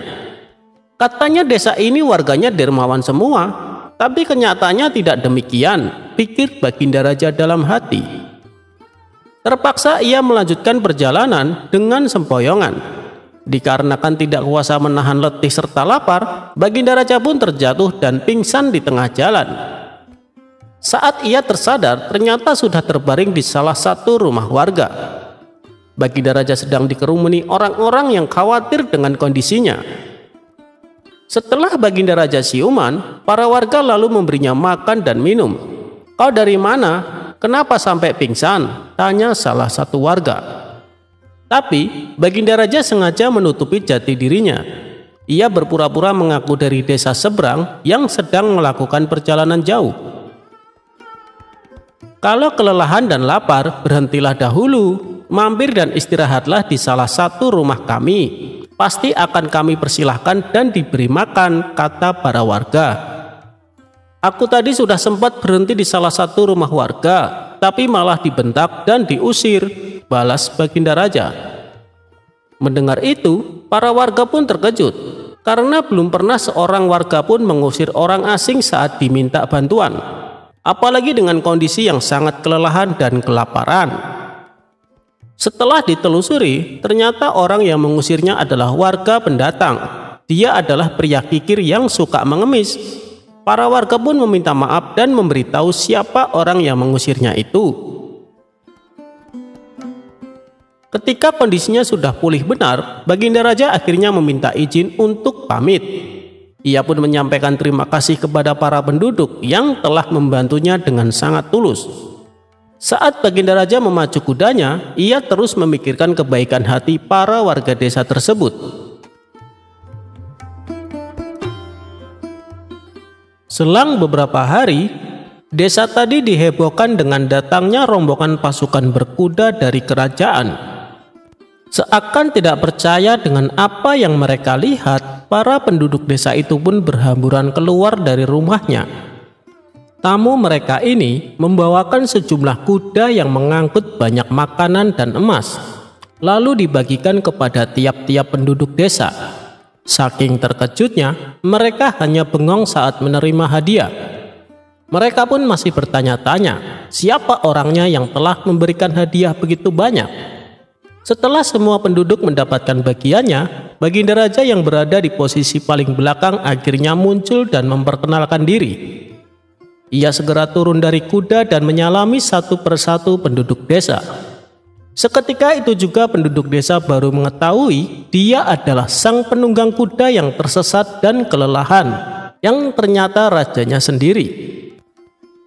Katanya desa ini warganya dermawan semua, tapi kenyataannya tidak demikian, pikir Baginda Raja dalam hati. Terpaksa ia melanjutkan perjalanan dengan sempoyongan. Dikarenakan tidak kuasa menahan letih serta lapar, Baginda Raja pun terjatuh dan pingsan di tengah jalan. Saat ia tersadar, ternyata sudah terbaring di salah satu rumah warga. Baginda Raja sedang dikerumuni orang-orang yang khawatir dengan kondisinya. Setelah Baginda Raja siuman, para warga lalu memberinya makan dan minum. Kau dari mana? Kenapa sampai pingsan? Tanya salah satu warga. Tapi Baginda Raja sengaja menutupi jati dirinya. Ia berpura-pura mengaku dari desa seberang yang sedang melakukan perjalanan jauh. Kalau kelelahan dan lapar, berhentilah dahulu, mampir dan istirahatlah di salah satu rumah kami. Pasti akan kami persilahkan dan diberi makan, kata para warga. Aku tadi sudah sempat berhenti di salah satu rumah warga, tapi malah dibentak dan diusir, balas Baginda Raja. Mendengar itu, para warga pun terkejut, karena belum pernah seorang warga pun mengusir orang asing saat diminta bantuan, apalagi dengan kondisi yang sangat kelelahan dan kelaparan. Setelah ditelusuri, ternyata orang yang mengusirnya adalah warga pendatang. Dia adalah pria kikir yang suka mengemis. Para warga pun meminta maaf dan memberitahu siapa orang yang mengusirnya itu. Ketika kondisinya sudah pulih benar, Baginda Raja akhirnya meminta izin untuk pamit. Ia pun menyampaikan terima kasih kepada para penduduk yang telah membantunya dengan sangat tulus. Saat Baginda Raja memacu kudanya, ia terus memikirkan kebaikan hati para warga desa tersebut. Selang beberapa hari, desa tadi dihebohkan dengan datangnya rombongan pasukan berkuda dari kerajaan. Seakan tidak percaya dengan apa yang mereka lihat, para penduduk desa itu pun berhamburan keluar dari rumahnya. Tamu mereka ini membawakan sejumlah kuda yang mengangkut banyak makanan dan emas, lalu dibagikan kepada tiap-tiap penduduk desa. Saking terkejutnya, mereka hanya bengong saat menerima hadiah. Mereka pun masih bertanya-tanya, siapa orangnya yang telah memberikan hadiah begitu banyak. Setelah semua penduduk mendapatkan bagiannya, Baginda Raja yang berada di posisi paling belakang akhirnya muncul dan memperkenalkan diri. Ia segera turun dari kuda dan menyalami satu persatu penduduk desa. Seketika itu juga penduduk desa baru mengetahui dia adalah sang penunggang kuda yang tersesat dan kelelahan, yang ternyata rajanya sendiri.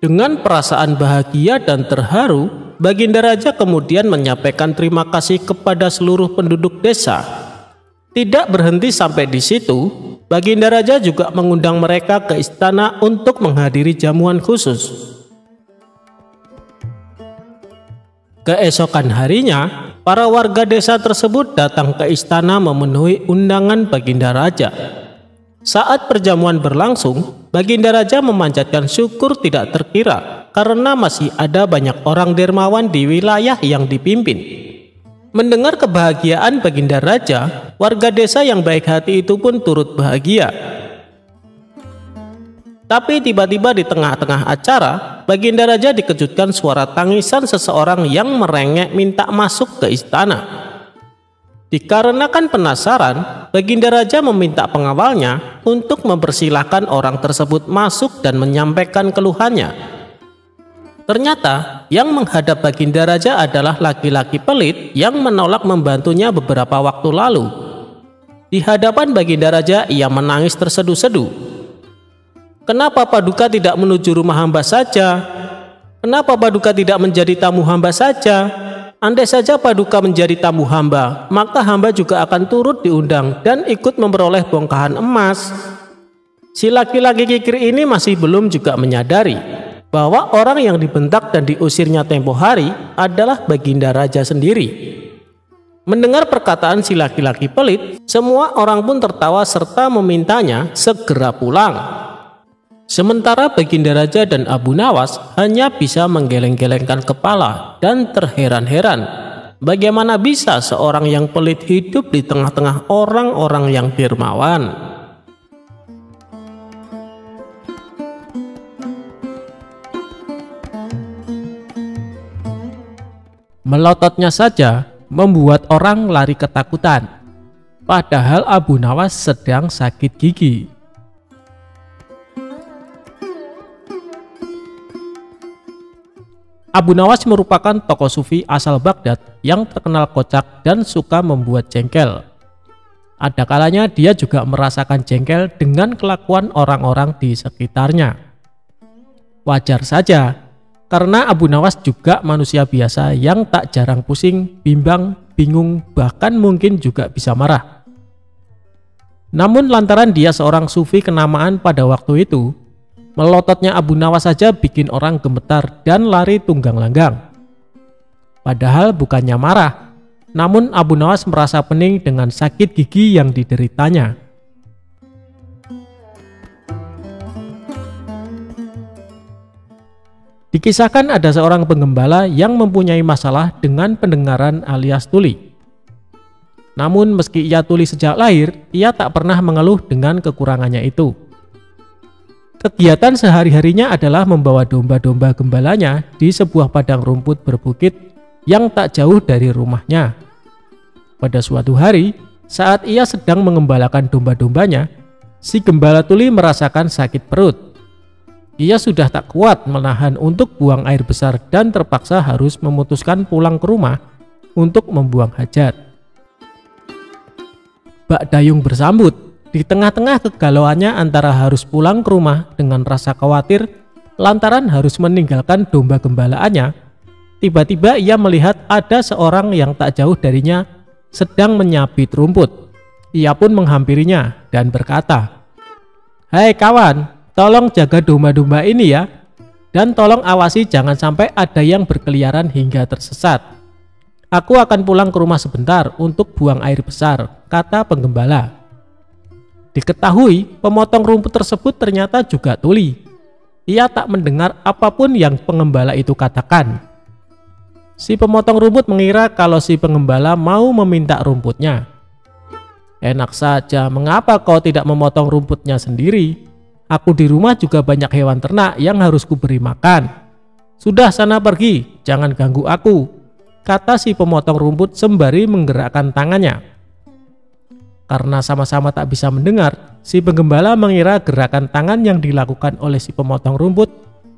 Dengan perasaan bahagia dan terharu, Baginda Raja kemudian menyampaikan terima kasih kepada seluruh penduduk desa. Tidak berhenti sampai di situ, Baginda Raja juga mengundang mereka ke istana untuk menghadiri jamuan khusus. Keesokan harinya, para warga desa tersebut datang ke istana memenuhi undangan Baginda Raja. Saat perjamuan berlangsung, Baginda Raja memanjatkan syukur tidak terkira karena masih ada banyak orang dermawan di wilayah yang dipimpin. Mendengar kebahagiaan Baginda Raja, warga desa yang baik hati itu pun turut bahagia. Tapi tiba-tiba di tengah-tengah acara, Baginda Raja dikejutkan suara tangisan seseorang yang merengek minta masuk ke istana. Dikarenakan penasaran, Baginda Raja meminta pengawalnya untuk mempersilahkan orang tersebut masuk dan menyampaikan keluhannya. Ternyata yang menghadap Baginda Raja adalah laki-laki pelit yang menolak membantunya beberapa waktu lalu. Di hadapan Baginda Raja, ia menangis terseduh-seduh. "Kenapa Paduka tidak menuju rumah hamba saja? Kenapa Paduka tidak menjadi tamu hamba saja? Andai saja Paduka menjadi tamu hamba, maka hamba juga akan turut diundang dan ikut memperoleh bongkahan emas." Si laki-laki kikir ini masih belum juga menyadari bahwa orang yang dibentak dan diusirnya tempo hari adalah Baginda Raja sendiri. Mendengar perkataan si laki-laki pelit, semua orang pun tertawa serta memintanya segera pulang. Sementara Baginda Raja dan Abu Nawas hanya bisa menggeleng-gelengkan kepala dan terheran-heran. Bagaimana bisa seorang yang pelit hidup di tengah-tengah orang-orang yang dermawan? Melototnya saja membuat orang lari ketakutan, padahal Abu Nawas sedang sakit gigi. Abu Nawas merupakan tokoh sufi asal Baghdad yang terkenal kocak dan suka membuat jengkel. Ada kalanya dia juga merasakan jengkel dengan kelakuan orang-orang di sekitarnya. Wajar saja, karena Abu Nawas juga manusia biasa yang tak jarang pusing, bimbang, bingung, bahkan mungkin juga bisa marah. Namun lantaran dia seorang sufi kenamaan pada waktu itu, melototnya Abu Nawas saja bikin orang gemetar dan lari tunggang langgang. Padahal bukannya marah, namun Abu Nawas merasa pening dengan sakit gigi yang dideritanya. Dikisahkan ada seorang penggembala yang mempunyai masalah dengan pendengaran alias tuli. Namun meski ia tuli sejak lahir, ia tak pernah mengeluh dengan kekurangannya itu. Kegiatan sehari-harinya adalah membawa domba-domba gembalanya di sebuah padang rumput berbukit yang tak jauh dari rumahnya. Pada suatu hari, saat ia sedang mengembalakan domba-dombanya, si gembala tuli merasakan sakit perut. Ia sudah tak kuat menahan untuk buang air besar dan terpaksa harus memutuskan pulang ke rumah untuk membuang hajat. Bak Dayung bersambut. Di tengah-tengah kegalauannya antara harus pulang ke rumah dengan rasa khawatir lantaran harus meninggalkan domba gembalaannya, tiba-tiba ia melihat ada seorang yang tak jauh darinya sedang menyabit rumput. Ia pun menghampirinya dan berkata, "Hai kawan, tolong jaga domba-domba ini ya, dan tolong awasi jangan sampai ada yang berkeliaran hingga tersesat. Aku akan pulang ke rumah sebentar untuk buang air besar," kata penggembala. Diketahui pemotong rumput tersebut ternyata juga tuli. Ia tak mendengar apapun yang pengembala itu katakan. Si pemotong rumput mengira kalau si pengembala mau meminta rumputnya. "Enak saja, mengapa kau tidak memotong rumputnya sendiri? Aku di rumah juga banyak hewan ternak yang harus kuberi makan. Sudah sana pergi, jangan ganggu aku," kata si pemotong rumput sembari menggerakkan tangannya. Karena sama-sama tak bisa mendengar, si penggembala mengira gerakan tangan yang dilakukan oleh si pemotong rumput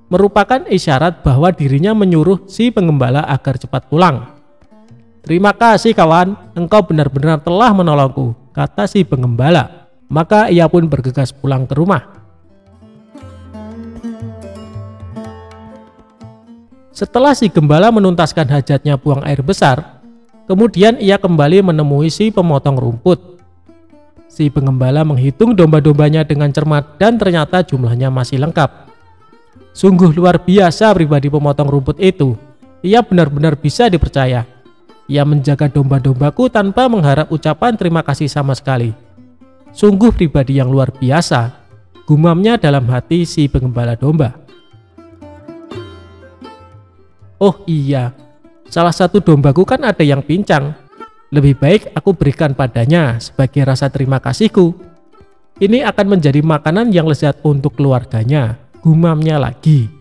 merupakan isyarat bahwa dirinya menyuruh si penggembala agar cepat pulang. "Terima kasih kawan, engkau benar-benar telah menolongku," kata si penggembala. Maka ia pun bergegas pulang ke rumah. Setelah si gembala menuntaskan hajatnya buang air besar, kemudian ia kembali menemui si pemotong rumput. Si pengembala menghitung domba-dombanya dengan cermat dan ternyata jumlahnya masih lengkap. Sungguh luar biasa pribadi pemotong rumput itu. Ia benar-benar bisa dipercaya. Ia menjaga domba-dombaku tanpa mengharap ucapan terima kasih sama sekali. Sungguh pribadi yang luar biasa, gumamnya dalam hati si pengembala domba. "Oh iya, salah satu dombaku kan ada yang pincang. Lebih baik aku berikan padanya sebagai rasa terima kasihku. Ini akan menjadi makanan yang lezat untuk keluarganya," gumamnya lagi.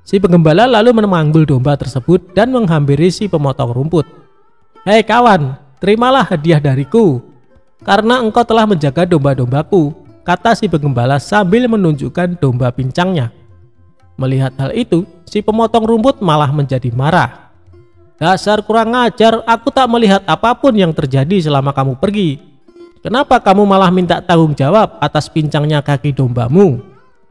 Si penggembala lalu memanggul domba tersebut dan menghampiri si pemotong rumput. "Hei kawan, terimalah hadiah dariku, karena engkau telah menjaga domba-dombaku," kata si penggembala sambil menunjukkan domba pincangnya. Melihat hal itu, si pemotong rumput malah menjadi marah. "Dasar kurang ajar, aku tak melihat apapun yang terjadi selama kamu pergi. Kenapa kamu malah minta tanggung jawab atas pincangnya kaki dombamu?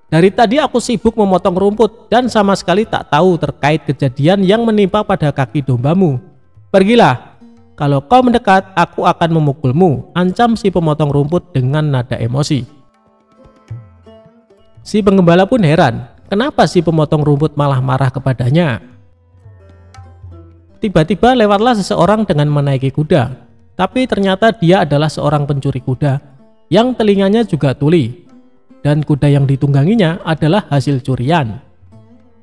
Dari tadi aku sibuk memotong rumput dan sama sekali tak tahu terkait kejadian yang menimpa pada kaki dombamu. Pergilah, kalau kau mendekat aku akan memukulmu," ancam si pemotong rumput dengan nada emosi. Si penggembala pun heran, kenapa si pemotong rumput malah marah kepadanya. Tiba-tiba lewatlah seseorang dengan menaiki kuda, tapi ternyata dia adalah seorang pencuri kuda yang telinganya juga tuli, dan kuda yang ditungganginya adalah hasil curian.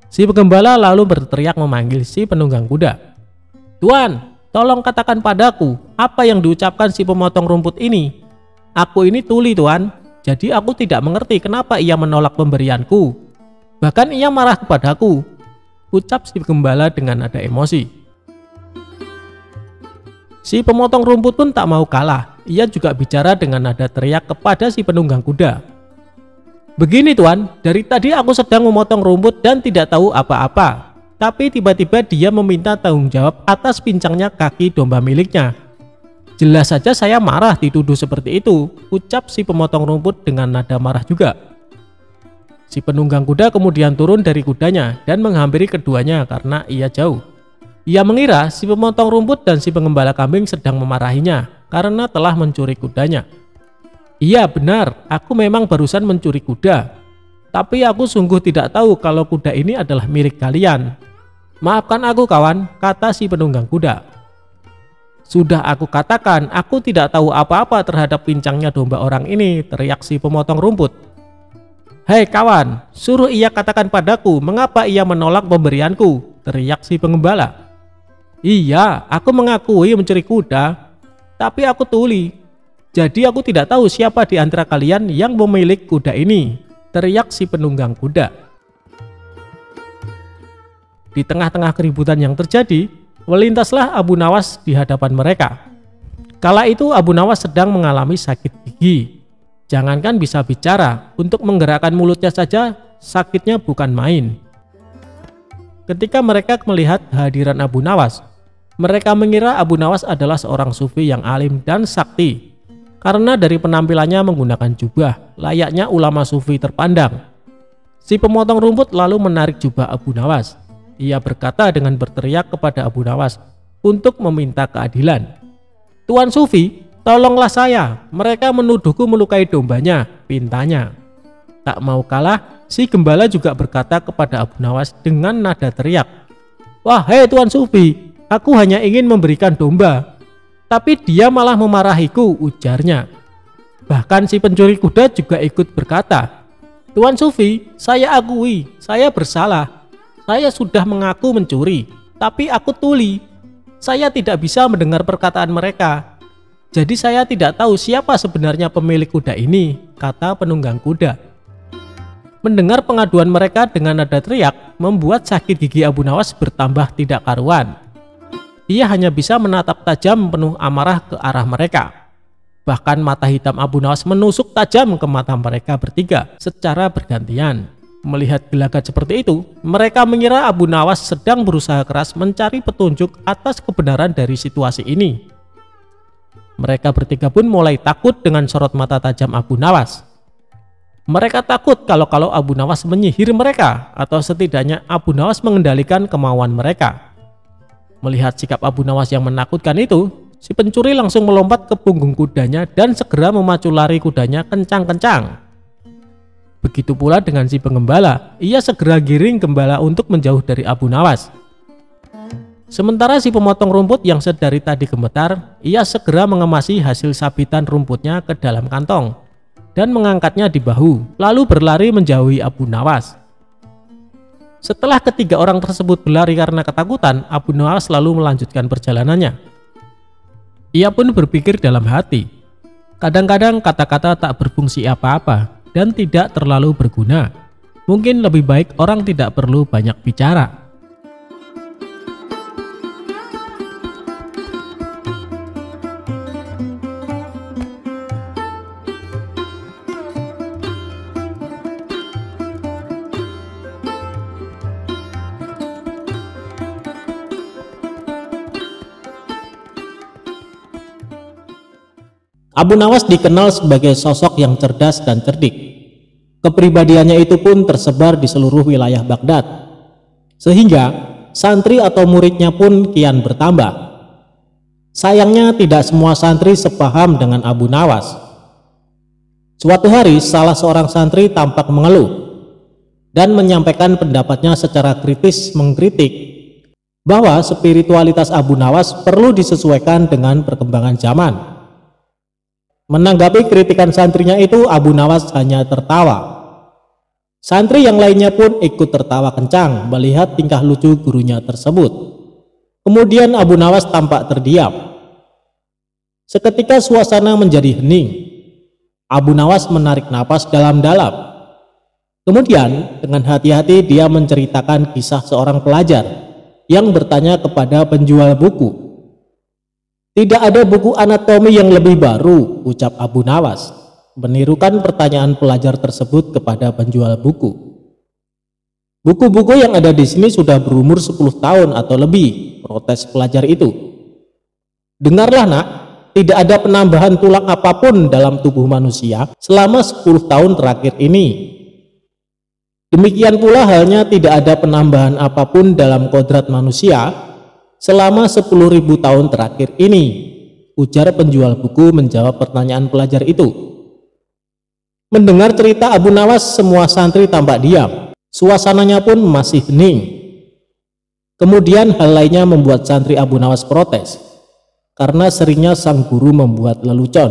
Si penggembala lalu berteriak memanggil si penunggang kuda. "Tuan, tolong katakan padaku apa yang diucapkan si pemotong rumput ini. Aku ini tuli tuan, jadi aku tidak mengerti kenapa ia menolak pemberianku. Bahkan ia marah kepadaku," ucap si penggembala dengan nada emosi. Si pemotong rumput pun tak mau kalah. Ia juga bicara dengan nada teriak kepada si penunggang kuda. "Begini tuan, dari tadi aku sedang memotong rumput dan tidak tahu apa-apa. Tapi tiba-tiba dia meminta tanggung jawab atas pincangnya kaki domba miliknya. Jelas saja saya marah dituduh seperti itu," ucap si pemotong rumput dengan nada marah juga. Si penunggang kuda kemudian turun dari kudanya dan menghampiri keduanya karena ia jauh. Ia mengira si pemotong rumput dan si pengembala kambing sedang memarahinya karena telah mencuri kudanya. "Iya benar, aku memang barusan mencuri kuda. Tapi aku sungguh tidak tahu kalau kuda ini adalah milik kalian. Maafkan aku kawan," kata si penunggang kuda. "Sudah aku katakan aku tidak tahu apa-apa terhadap pincangnya domba orang ini," teriak si pemotong rumput. "Hei kawan, suruh ia katakan padaku mengapa ia menolak pemberianku," teriak si pengembala. "Iya, aku mengakui mencuri kuda, tapi aku tuli. Jadi aku tidak tahu siapa di antara kalian yang memiliki kuda ini," teriak si penunggang kuda. Di tengah-tengah keributan yang terjadi, melintaslah Abu Nawas di hadapan mereka. Kala itu Abu Nawas sedang mengalami sakit gigi. Jangankan bisa bicara, untuk menggerakkan mulutnya saja sakitnya bukan main. Ketika mereka melihat kehadiran Abu Nawas, mereka mengira Abu Nawas adalah seorang sufi yang alim dan sakti, karena dari penampilannya menggunakan jubah layaknya ulama sufi terpandang. Si pemotong rumput lalu menarik jubah Abu Nawas. Ia berkata dengan berteriak kepada Abu Nawas untuk meminta keadilan. "Tuan Sufi, tolonglah saya, mereka menuduhku melukai dombanya," pintanya. Tak mau kalah, si gembala juga berkata kepada Abu Nawas dengan nada teriak, "Wahai Tuan Sufi, aku hanya ingin memberikan domba, tapi dia malah memarahiku," ujarnya. Bahkan si pencuri kuda juga ikut berkata, "Tuan Sufi, saya akui, saya bersalah. Saya sudah mengaku mencuri, tapi aku tuli. Saya tidak bisa mendengar perkataan mereka. Jadi saya tidak tahu siapa sebenarnya pemilik kuda ini," kata penunggang kuda. Mendengar pengaduan mereka dengan nada teriak, membuat sakit gigi Abu Nawas bertambah tidak karuan. Ia hanya bisa menatap tajam penuh amarah ke arah mereka. Bahkan mata hitam Abu Nawas menusuk tajam ke mata mereka bertiga secara bergantian. Melihat gelagat seperti itu, mereka mengira Abu Nawas sedang berusaha keras mencari petunjuk atas kebenaran dari situasi ini. Mereka bertiga pun mulai takut dengan sorot mata tajam Abu Nawas. Mereka takut kalau Abu Nawas menyihir mereka, atau setidaknya Abu Nawas mengendalikan kemauan mereka. Melihat sikap Abu Nawas yang menakutkan itu, si pencuri langsung melompat ke punggung kudanya dan segera memacu lari kudanya kencang-kencang. Begitu pula dengan si pengembala, ia segera giring gembala untuk menjauh dari Abu Nawas. Sementara si pemotong rumput yang sedari tadi gemetar, ia segera mengemasi hasil sabitan rumputnya ke dalam kantong dan mengangkatnya di bahu, lalu berlari menjauhi Abu Nawas. Setelah ketiga orang tersebut berlari karena ketakutan, Abu Nawas lalu melanjutkan perjalanannya. Ia pun berpikir dalam hati, kadang-kadang kata-kata tak berfungsi apa-apa dan tidak terlalu berguna. Mungkin lebih baik orang tidak perlu banyak bicara. Abu Nawas dikenal sebagai sosok yang cerdas dan cerdik. Kepribadiannya itu pun tersebar di seluruh wilayah Baghdad, sehingga santri atau muridnya pun kian bertambah. Sayangnya tidak semua santri sepaham dengan Abu Nawas. Suatu hari salah seorang santri tampak mengeluh dan menyampaikan pendapatnya secara kritis, mengkritik bahwa spiritualitas Abu Nawas perlu disesuaikan dengan perkembangan zaman. Menanggapi kritikan santrinya itu, Abu Nawas hanya tertawa. Santri yang lainnya pun ikut tertawa kencang melihat tingkah lucu gurunya tersebut. Kemudian Abu Nawas tampak terdiam. Seketika suasana menjadi hening. Abu Nawas menarik napas dalam-dalam. Kemudian dengan hati-hati dia menceritakan kisah seorang pelajar yang bertanya kepada penjual buku. "Tidak ada buku anatomi yang lebih baru," ucap Abu Nawas, menirukan pertanyaan pelajar tersebut kepada penjual buku. "Buku-buku yang ada di sini sudah berumur 10 tahun atau lebih," protes pelajar itu. "Dengarlah nak, tidak ada penambahan tulang apapun dalam tubuh manusia selama 10 tahun terakhir ini. Demikian pula halnya tidak ada penambahan apapun dalam kodrat manusia selama 10.000 tahun terakhir ini," ujar penjual buku menjawab pertanyaan pelajar itu. Mendengar cerita Abu Nawas, semua santri tampak diam. Suasananya pun masih hening. Kemudian hal lainnya membuat santri Abu Nawas protes, karena seringnya sang guru membuat lelucon.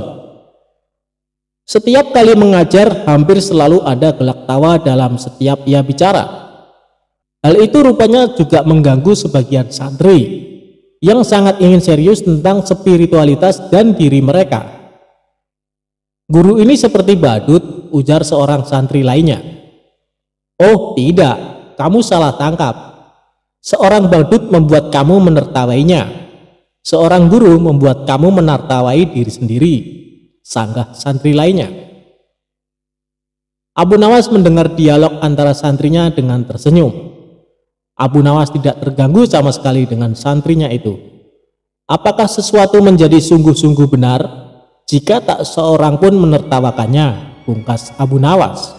Setiap kali mengajar, hampir selalu ada gelak tawa dalam setiap ia bicara. Hal itu rupanya juga mengganggu sebagian santri yang sangat ingin serius tentang spiritualitas dan diri mereka. "Guru ini seperti badut," ujar seorang santri lainnya. "Oh tidak, kamu salah tangkap. Seorang badut membuat kamu menertawainya. Seorang guru membuat kamu menertawai diri sendiri," sanggah santri lainnya. Abu Nawas mendengar dialog antara santrinya dengan tersenyum. Abu Nawas tidak terganggu sama sekali dengan santrinya itu. Apakah sesuatu menjadi sungguh-sungguh benar jika tak seorang pun menertawakannya, pungkas Abu Nawas.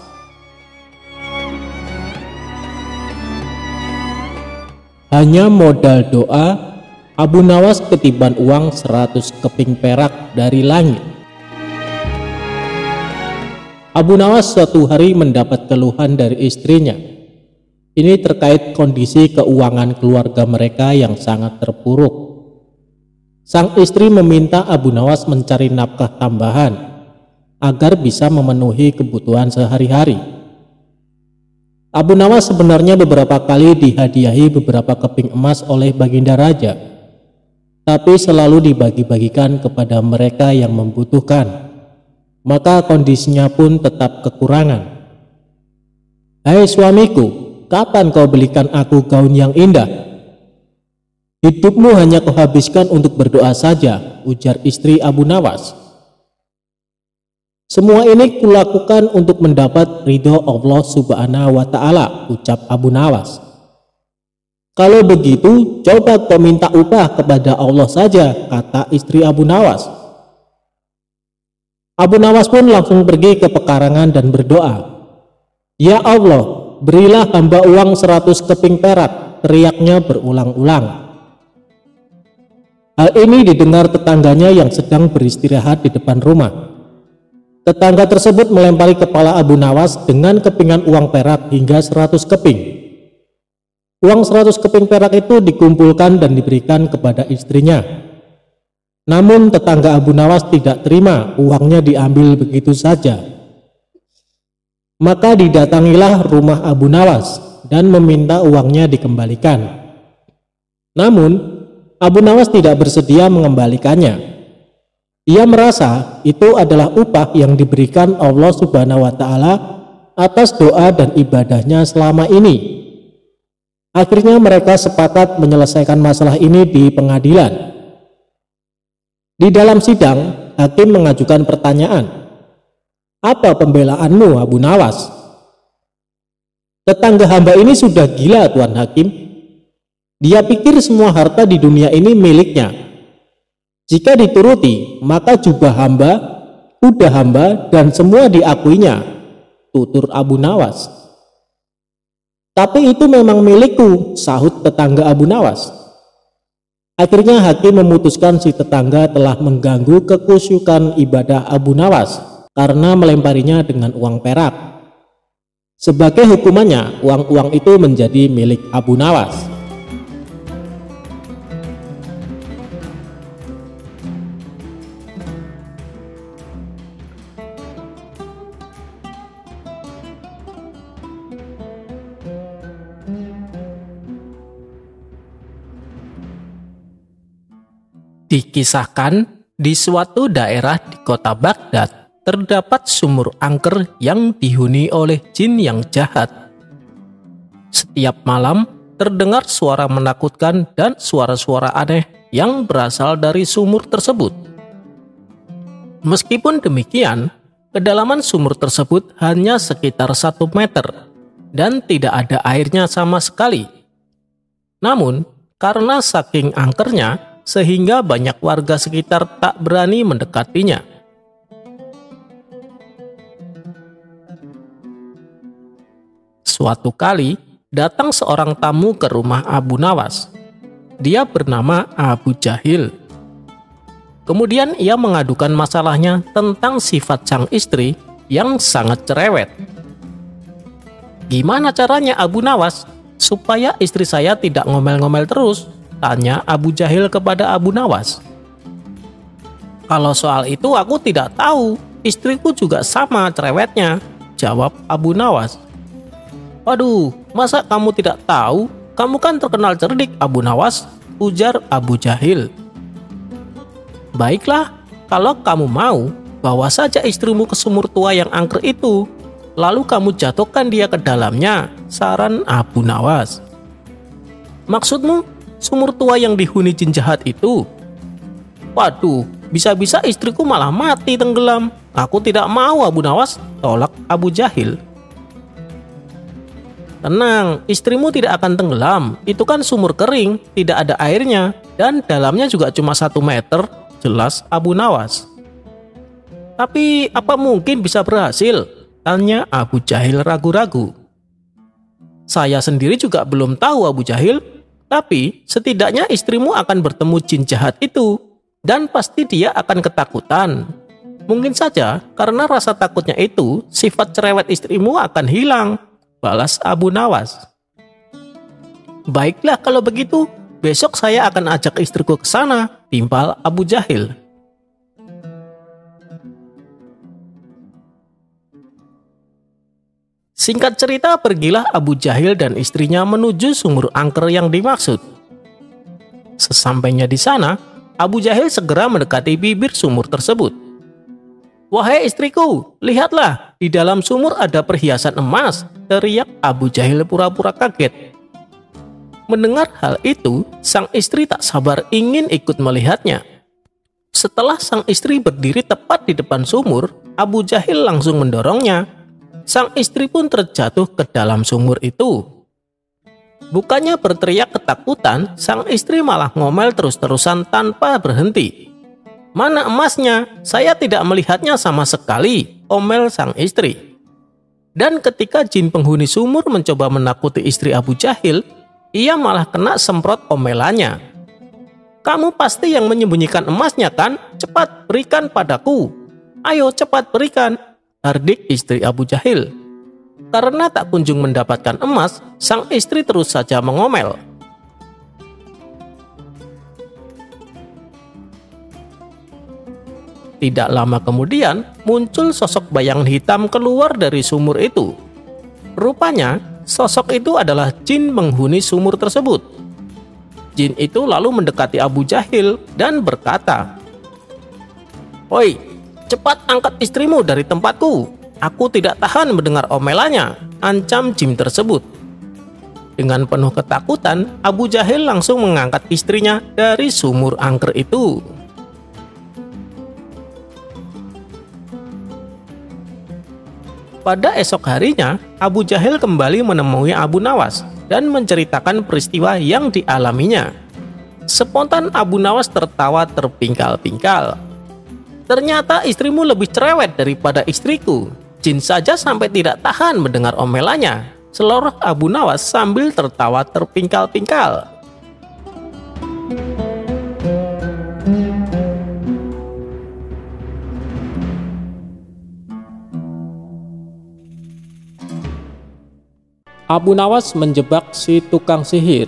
Hanya modal doa, Abu Nawas ketiban uang 100 keping perak dari langit. Abu Nawas suatu hari mendapat keluhan dari istrinya. Ini terkait kondisi keuangan keluarga mereka yang sangat terpuruk. Sang istri meminta Abu Nawas mencari nafkah tambahan agar bisa memenuhi kebutuhan sehari-hari. Abu Nawas sebenarnya beberapa kali dihadiahi beberapa keping emas oleh Baginda Raja, tapi selalu dibagi-bagikan kepada mereka yang membutuhkan. Maka kondisinya pun tetap kekurangan. "Hai suamiku, kapan kau belikan aku gaun yang indah? Hidupmu hanya kau habiskan untuk berdoa saja," ujar istri Abu Nawas. "Semua ini kulakukan untuk mendapat ridho Allah Subhanahu wa Ta'ala," ucap Abu Nawas. "Kalau begitu, coba kau minta upah kepada Allah saja," kata istri Abu Nawas. Abu Nawas pun langsung pergi ke pekarangan dan berdoa. "Ya Allah, berilah hamba uang 100 keping perak," teriaknya berulang-ulang. Hal ini didengar tetangganya yang sedang beristirahat di depan rumah. Tetangga tersebut melempari kepala Abu Nawas dengan kepingan uang perak hingga 100 keping. Uang 100 keping perak itu dikumpulkan dan diberikan kepada istrinya. Namun tetangga Abu Nawas tidak terima uangnya diambil begitu saja. Maka didatangilah rumah Abu Nawas dan meminta uangnya dikembalikan. Namun Abu Nawas tidak bersedia mengembalikannya. Ia merasa itu adalah upah yang diberikan Allah Subhanahu wa Ta'ala atas doa dan ibadahnya selama ini. Akhirnya mereka sepakat menyelesaikan masalah ini di pengadilan. Di dalam sidang, hakim mengajukan pertanyaan, "Apa pembelaanmu, Abu Nawas?" "Tetangga hamba ini sudah gila, Tuan Hakim. Dia pikir semua harta di dunia ini miliknya. Jika dituruti, maka jubah hamba, kuda hamba, dan semua diakuinya," tutur Abu Nawas. "Tapi itu memang milikku," sahut tetangga Abu Nawas. Akhirnya hakim memutuskan si tetangga telah mengganggu kekhusyukan ibadah Abu Nawas karena melemparinya dengan uang perak. Sebagai hukumannya, uang-uang itu menjadi milik Abu Nawas. Dikisahkan di suatu daerah di kota Baghdad terdapat sumur angker yang dihuni oleh jin yang jahat. Setiap malam terdengar suara menakutkan dan suara-suara aneh yang berasal dari sumur tersebut. Meskipun demikian, kedalaman sumur tersebut hanya sekitar 1 meter dan tidak ada airnya sama sekali. Namun, karena saking angkernya, sehingga banyak warga sekitar tak berani mendekatinya. Suatu kali, datang seorang tamu ke rumah Abu Nawas. Dia bernama Abu Jahil. Kemudian ia mengadukan masalahnya tentang sifat sang istri yang sangat cerewet. "Gimana caranya, Abu Nawas, supaya istri saya tidak ngomel-ngomel terus?" tanya Abu Jahil kepada Abu Nawas. "Kalau soal itu aku tidak tahu. Istriku juga sama cerewetnya, jawab Abu Nawas. Waduh, masa kamu tidak tahu? Kamu kan terkenal cerdik, Abu Nawas, ujar Abu Jahil. Baiklah, kalau kamu mau, bawa saja istrimu ke sumur tua yang angker itu. Lalu kamu jatuhkan dia ke dalamnya, saran Abu Nawas. Maksudmu, sumur tua yang dihuni jin jahat itu? Waduh, bisa-bisa istriku malah mati tenggelam. Aku tidak mau, Abu Nawas, tolak Abu Jahil. Tenang, istrimu tidak akan tenggelam. Itu kan sumur kering, tidak ada airnya, dan dalamnya juga cuma 1 meter, jelas Abu Nawas. Tapi apa mungkin bisa berhasil? Tanya Abu Jahil ragu-ragu. Saya sendiri juga belum tahu, Abu Jahil, tapi setidaknya istrimu akan bertemu jin jahat itu, dan pasti dia akan ketakutan. Mungkin saja karena rasa takutnya itu, sifat cerewet istrimu akan hilang, balas Abu Nawas. Baiklah kalau begitu, besok saya akan ajak istriku ke sana, timpal Abu Jahil. Singkat cerita, pergilah Abu Jahil dan istrinya menuju sumur angker yang dimaksud. Sesampainya di sana, Abu Jahil segera mendekati bibir sumur tersebut. Wahai istriku, lihatlah, di dalam sumur ada perhiasan emas, teriak Abu Jahil pura-pura kaget. Mendengar hal itu, sang istri tak sabar ingin ikut melihatnya. Setelah sang istri berdiri tepat di depan sumur, Abu Jahil langsung mendorongnya. Sang istri pun terjatuh ke dalam sumur itu. Bukannya berteriak ketakutan, sang istri malah ngomel terus-terusan tanpa berhenti. Mana emasnya? Saya tidak melihatnya sama sekali, omel sang istri. Dan ketika jin penghuni sumur mencoba menakuti istri Abu Jahil, ia malah kena semprot omelannya. Kamu pasti yang menyembunyikan emasnya kan? Cepat berikan padaku. Ayo cepat berikan, hardik istri Abu Jahil. Karena tak kunjung mendapatkan emas, sang istri terus saja mengomel. Tidak lama kemudian, muncul sosok bayangan hitam keluar dari sumur itu. Rupanya, sosok itu adalah jin penghuni sumur tersebut. Jin itu lalu mendekati Abu Jahil dan berkata, "Oi, cepat angkat istrimu dari tempatku. Aku tidak tahan mendengar omelannya," ancam jin tersebut. Dengan penuh ketakutan, Abu Jahil langsung mengangkat istrinya dari sumur angker itu. Pada esok harinya, Abu Jahil kembali menemui Abu Nawas dan menceritakan peristiwa yang dialaminya. Spontan Abu Nawas tertawa terpingkal-pingkal. "Ternyata istrimu lebih cerewet daripada istriku. Jin saja sampai tidak tahan mendengar omelannya," seloroh Abu Nawas sambil tertawa terpingkal-pingkal. Abu Nawas menjebak si tukang sihir.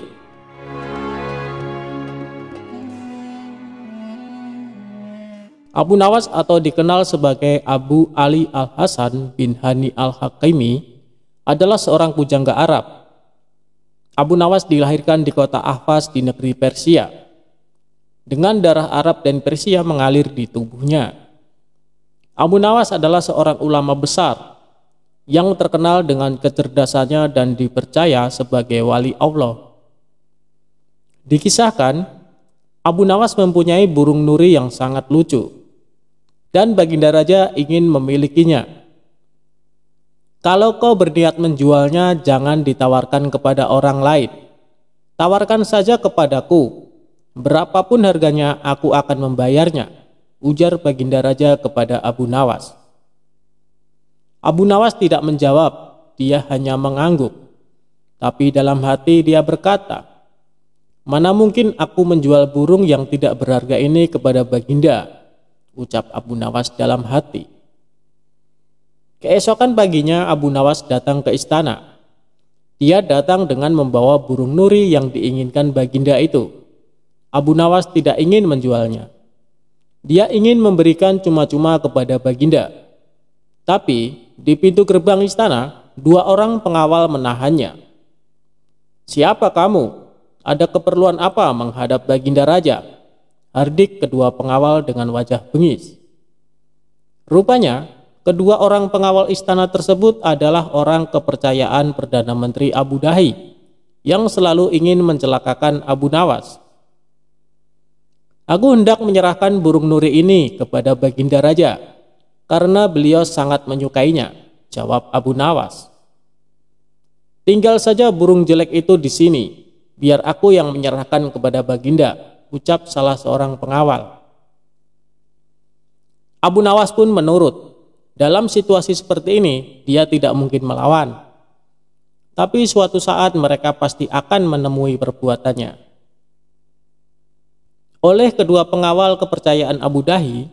Abu Nawas atau dikenal sebagai Abu Ali Al-Hasan bin Hani Al-Hakimi adalah seorang pujangga Arab. Abu Nawas dilahirkan di kota Ahvaz di negeri Persia. Dengan darah Arab dan Persia mengalir di tubuhnya. Abu Nawas adalah seorang ulama besar yang terkenal dengan kecerdasannya dan dipercaya sebagai wali Allah. Dikisahkan, Abu Nawas mempunyai burung nuri yang sangat lucu, dan Baginda Raja ingin memilikinya. "Kalau kau berniat menjualnya, jangan ditawarkan kepada orang lain. Tawarkan saja kepadaku. Berapapun harganya, aku akan membayarnya," ujar Baginda Raja kepada Abu Nawas. Abu Nawas tidak menjawab, dia hanya mengangguk. Tapi dalam hati dia berkata, "Mana mungkin aku menjual burung yang tidak berharga ini kepada Baginda," ucap Abu Nawas dalam hati. Keesokan paginya Abu Nawas datang ke istana. Dia datang dengan membawa burung nuri yang diinginkan Baginda itu. Abu Nawas tidak ingin menjualnya. Dia ingin memberikan cuma-cuma kepada Baginda. Tapi di pintu gerbang istana, dua orang pengawal menahannya. "Siapa kamu? Ada keperluan apa menghadap Baginda Raja?" hardik kedua pengawal dengan wajah bengis. Rupanya, kedua orang pengawal istana tersebut adalah orang kepercayaan Perdana Menteri Abu Dahi yang selalu ingin mencelakakan Abu Nawas. "Aku hendak menyerahkan burung nuri ini kepada Baginda Raja karena beliau sangat menyukainya," jawab Abu Nawas. "Tinggal saja burung jelek itu di sini, biar aku yang menyerahkan kepada Baginda," ucap salah seorang pengawal. Abu Nawas pun menurut. Dalam situasi seperti ini, dia tidak mungkin melawan. Tapi suatu saat mereka pasti akan menemui perbuatannya. Oleh kedua pengawal kepercayaan Abu Dahi,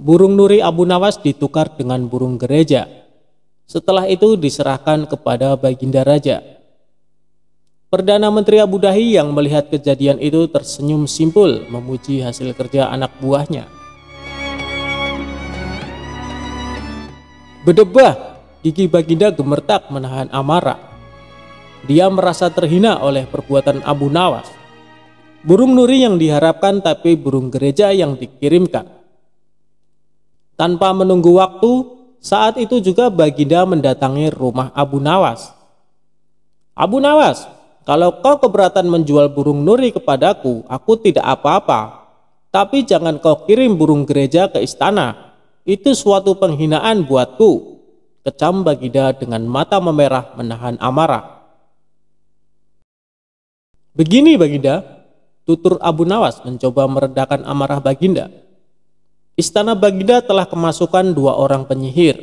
burung nuri Abu Nawas ditukar dengan burung gereja. Setelah itu diserahkan kepada Baginda Raja. Perdana Menteri Abu Dahi yang melihat kejadian itu tersenyum simpul memuji hasil kerja anak buahnya. Berdebah, gigi Baginda gemertak menahan amarah. Dia merasa terhina oleh perbuatan Abu Nawas. Burung nuri yang diharapkan tapi burung gereja yang dikirimkan. Tanpa menunggu waktu, saat itu juga Baginda mendatangi rumah Abu Nawas. "Abu Nawas, kalau kau keberatan menjual burung nuri kepadaku, aku tidak apa-apa. Tapi jangan kau kirim burung gereja ke istana. Itu suatu penghinaan buatku," kecam Baginda dengan mata memerah menahan amarah. "Begini Baginda," tutur Abu Nawas mencoba meredakan amarah Baginda. "Istana Baginda telah kemasukan dua orang penyihir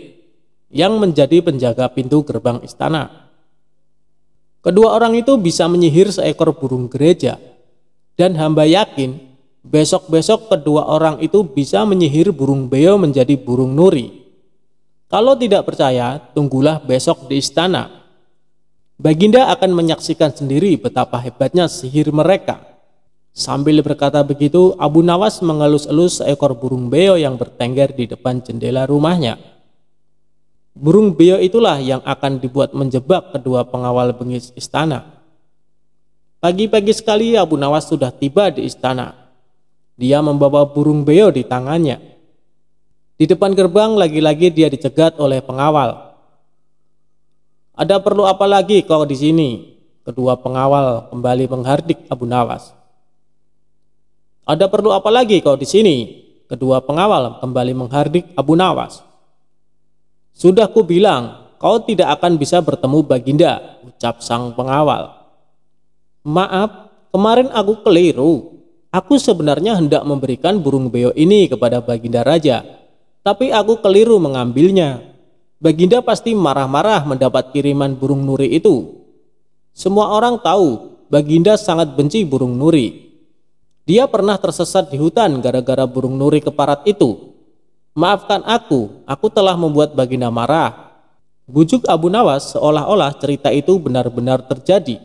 yang menjadi penjaga pintu gerbang istana. Kedua orang itu bisa menyihir seekor burung gereja, dan hamba yakin besok-besok kedua orang itu bisa menyihir burung beo menjadi burung nuri. Kalau tidak percaya, tunggulah besok di istana. Baginda akan menyaksikan sendiri betapa hebatnya sihir mereka." Sambil berkata begitu, Abu Nawas mengelus-elus seekor burung beo yang bertengger di depan jendela rumahnya. Burung beo itulah yang akan dibuat menjebak kedua pengawal bengis istana. Pagi-pagi sekali Abu Nawas sudah tiba di istana. Dia membawa burung beo di tangannya. Di depan gerbang lagi-lagi dia dicegat oleh pengawal. "Ada perlu apa lagi kau di sini?" Kedua pengawal kembali menghardik Abu Nawas. "Ada perlu apa lagi kau di sini?" Kedua pengawal kembali menghardik Abu Nawas. "Sudah ku bilang, kau tidak akan bisa bertemu Baginda," ucap sang pengawal. "Maaf, kemarin aku keliru. Aku sebenarnya hendak memberikan burung beo ini kepada Baginda Raja, tapi aku keliru mengambilnya. Baginda pasti marah-marah mendapat kiriman burung nuri itu. Semua orang tahu Baginda sangat benci burung nuri. Dia pernah tersesat di hutan gara-gara burung nuri keparat itu. Maafkan aku telah membuat Baginda marah." Bujuk Abu Nawas seolah-olah cerita itu benar-benar terjadi.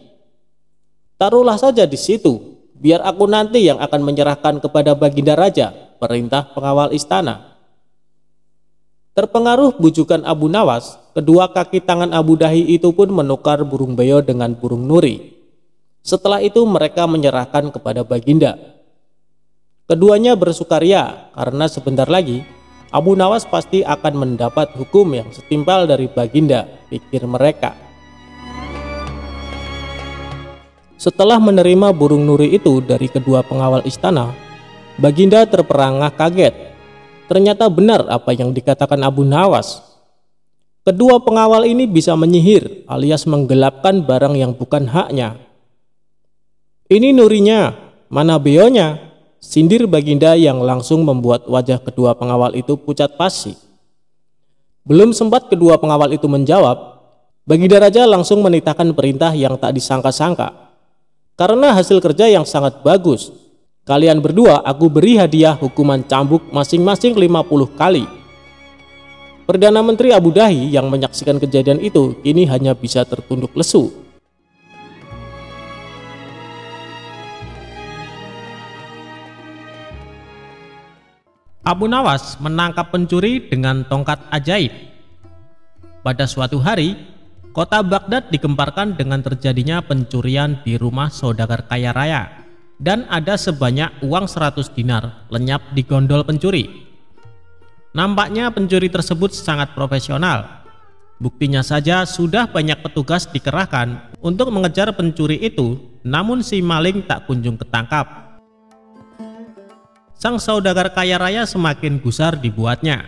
"Taruhlah saja di situ, biar aku nanti yang akan menyerahkan kepada Baginda Raja," perintah pengawal istana. Terpengaruh bujukan Abu Nawas, kedua kaki tangan Abu Dahi itu pun menukar burung beo dengan burung nuri. Setelah itu mereka menyerahkan kepada Baginda. Keduanya bersukaria karena sebentar lagi Abu Nawas pasti akan mendapat hukum yang setimpal dari Baginda, pikir mereka. Setelah menerima burung nuri itu dari kedua pengawal istana, Baginda terperangah kaget. Ternyata benar apa yang dikatakan Abu Nawas. Kedua pengawal ini bisa menyihir alias menggelapkan barang yang bukan haknya. "Ini nurinya, mana beonya?" sindir Baginda yang langsung membuat wajah kedua pengawal itu pucat pasi. Belum sempat kedua pengawal itu menjawab, Baginda Raja langsung menitahkan perintah yang tak disangka-sangka. "Karena hasil kerja yang sangat bagus, kalian berdua aku beri hadiah hukuman cambuk masing-masing 50 kali. Perdana Menteri Abu Dahi yang menyaksikan kejadian itu kini hanya bisa tertunduk lesu. Abu Nawas menangkap pencuri dengan tongkat ajaib. Pada suatu hari, kota Baghdad digemparkan dengan terjadinya pencurian di rumah saudagar kaya raya, dan ada sebanyak uang 100 dinar lenyap di gondol pencuri. Nampaknya pencuri tersebut sangat profesional. Buktinya saja sudah banyak petugas dikerahkan untuk mengejar pencuri itu, namun si maling tak kunjung ketangkap. Sang saudagar kaya raya semakin gusar dibuatnya.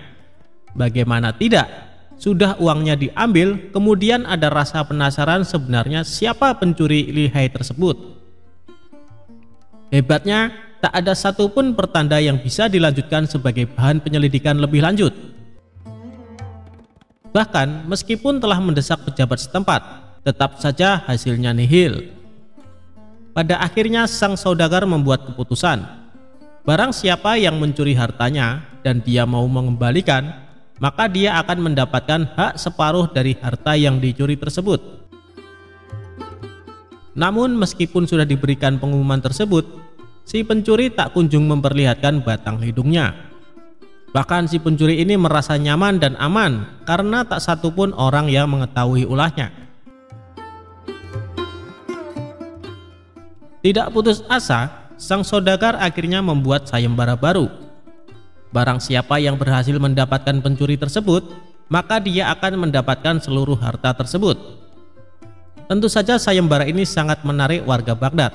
Bagaimana tidak? Sudah uangnya diambil, kemudian ada rasa penasaran sebenarnya siapa pencuri lihai tersebut. Hebatnya, tak ada satupun pertanda yang bisa dilanjutkan sebagai bahan penyelidikan lebih lanjut. Bahkan, meskipun telah mendesak pejabat setempat, tetap saja hasilnya nihil. Pada akhirnya sang saudagar membuat keputusan. Barang siapa yang mencuri hartanya dan dia mau mengembalikan, maka dia akan mendapatkan hak separuh dari harta yang dicuri tersebut. Namun meskipun sudah diberikan pengumuman tersebut, si pencuri tak kunjung memperlihatkan batang hidungnya. Bahkan si pencuri ini merasa nyaman dan aman karena tak satupun orang yang mengetahui ulahnya. Tidak putus asa, sang saudagar akhirnya membuat sayembara baru. Barang siapa yang berhasil mendapatkan pencuri tersebut, maka dia akan mendapatkan seluruh harta tersebut. Tentu saja sayembara ini sangat menarik warga Baghdad.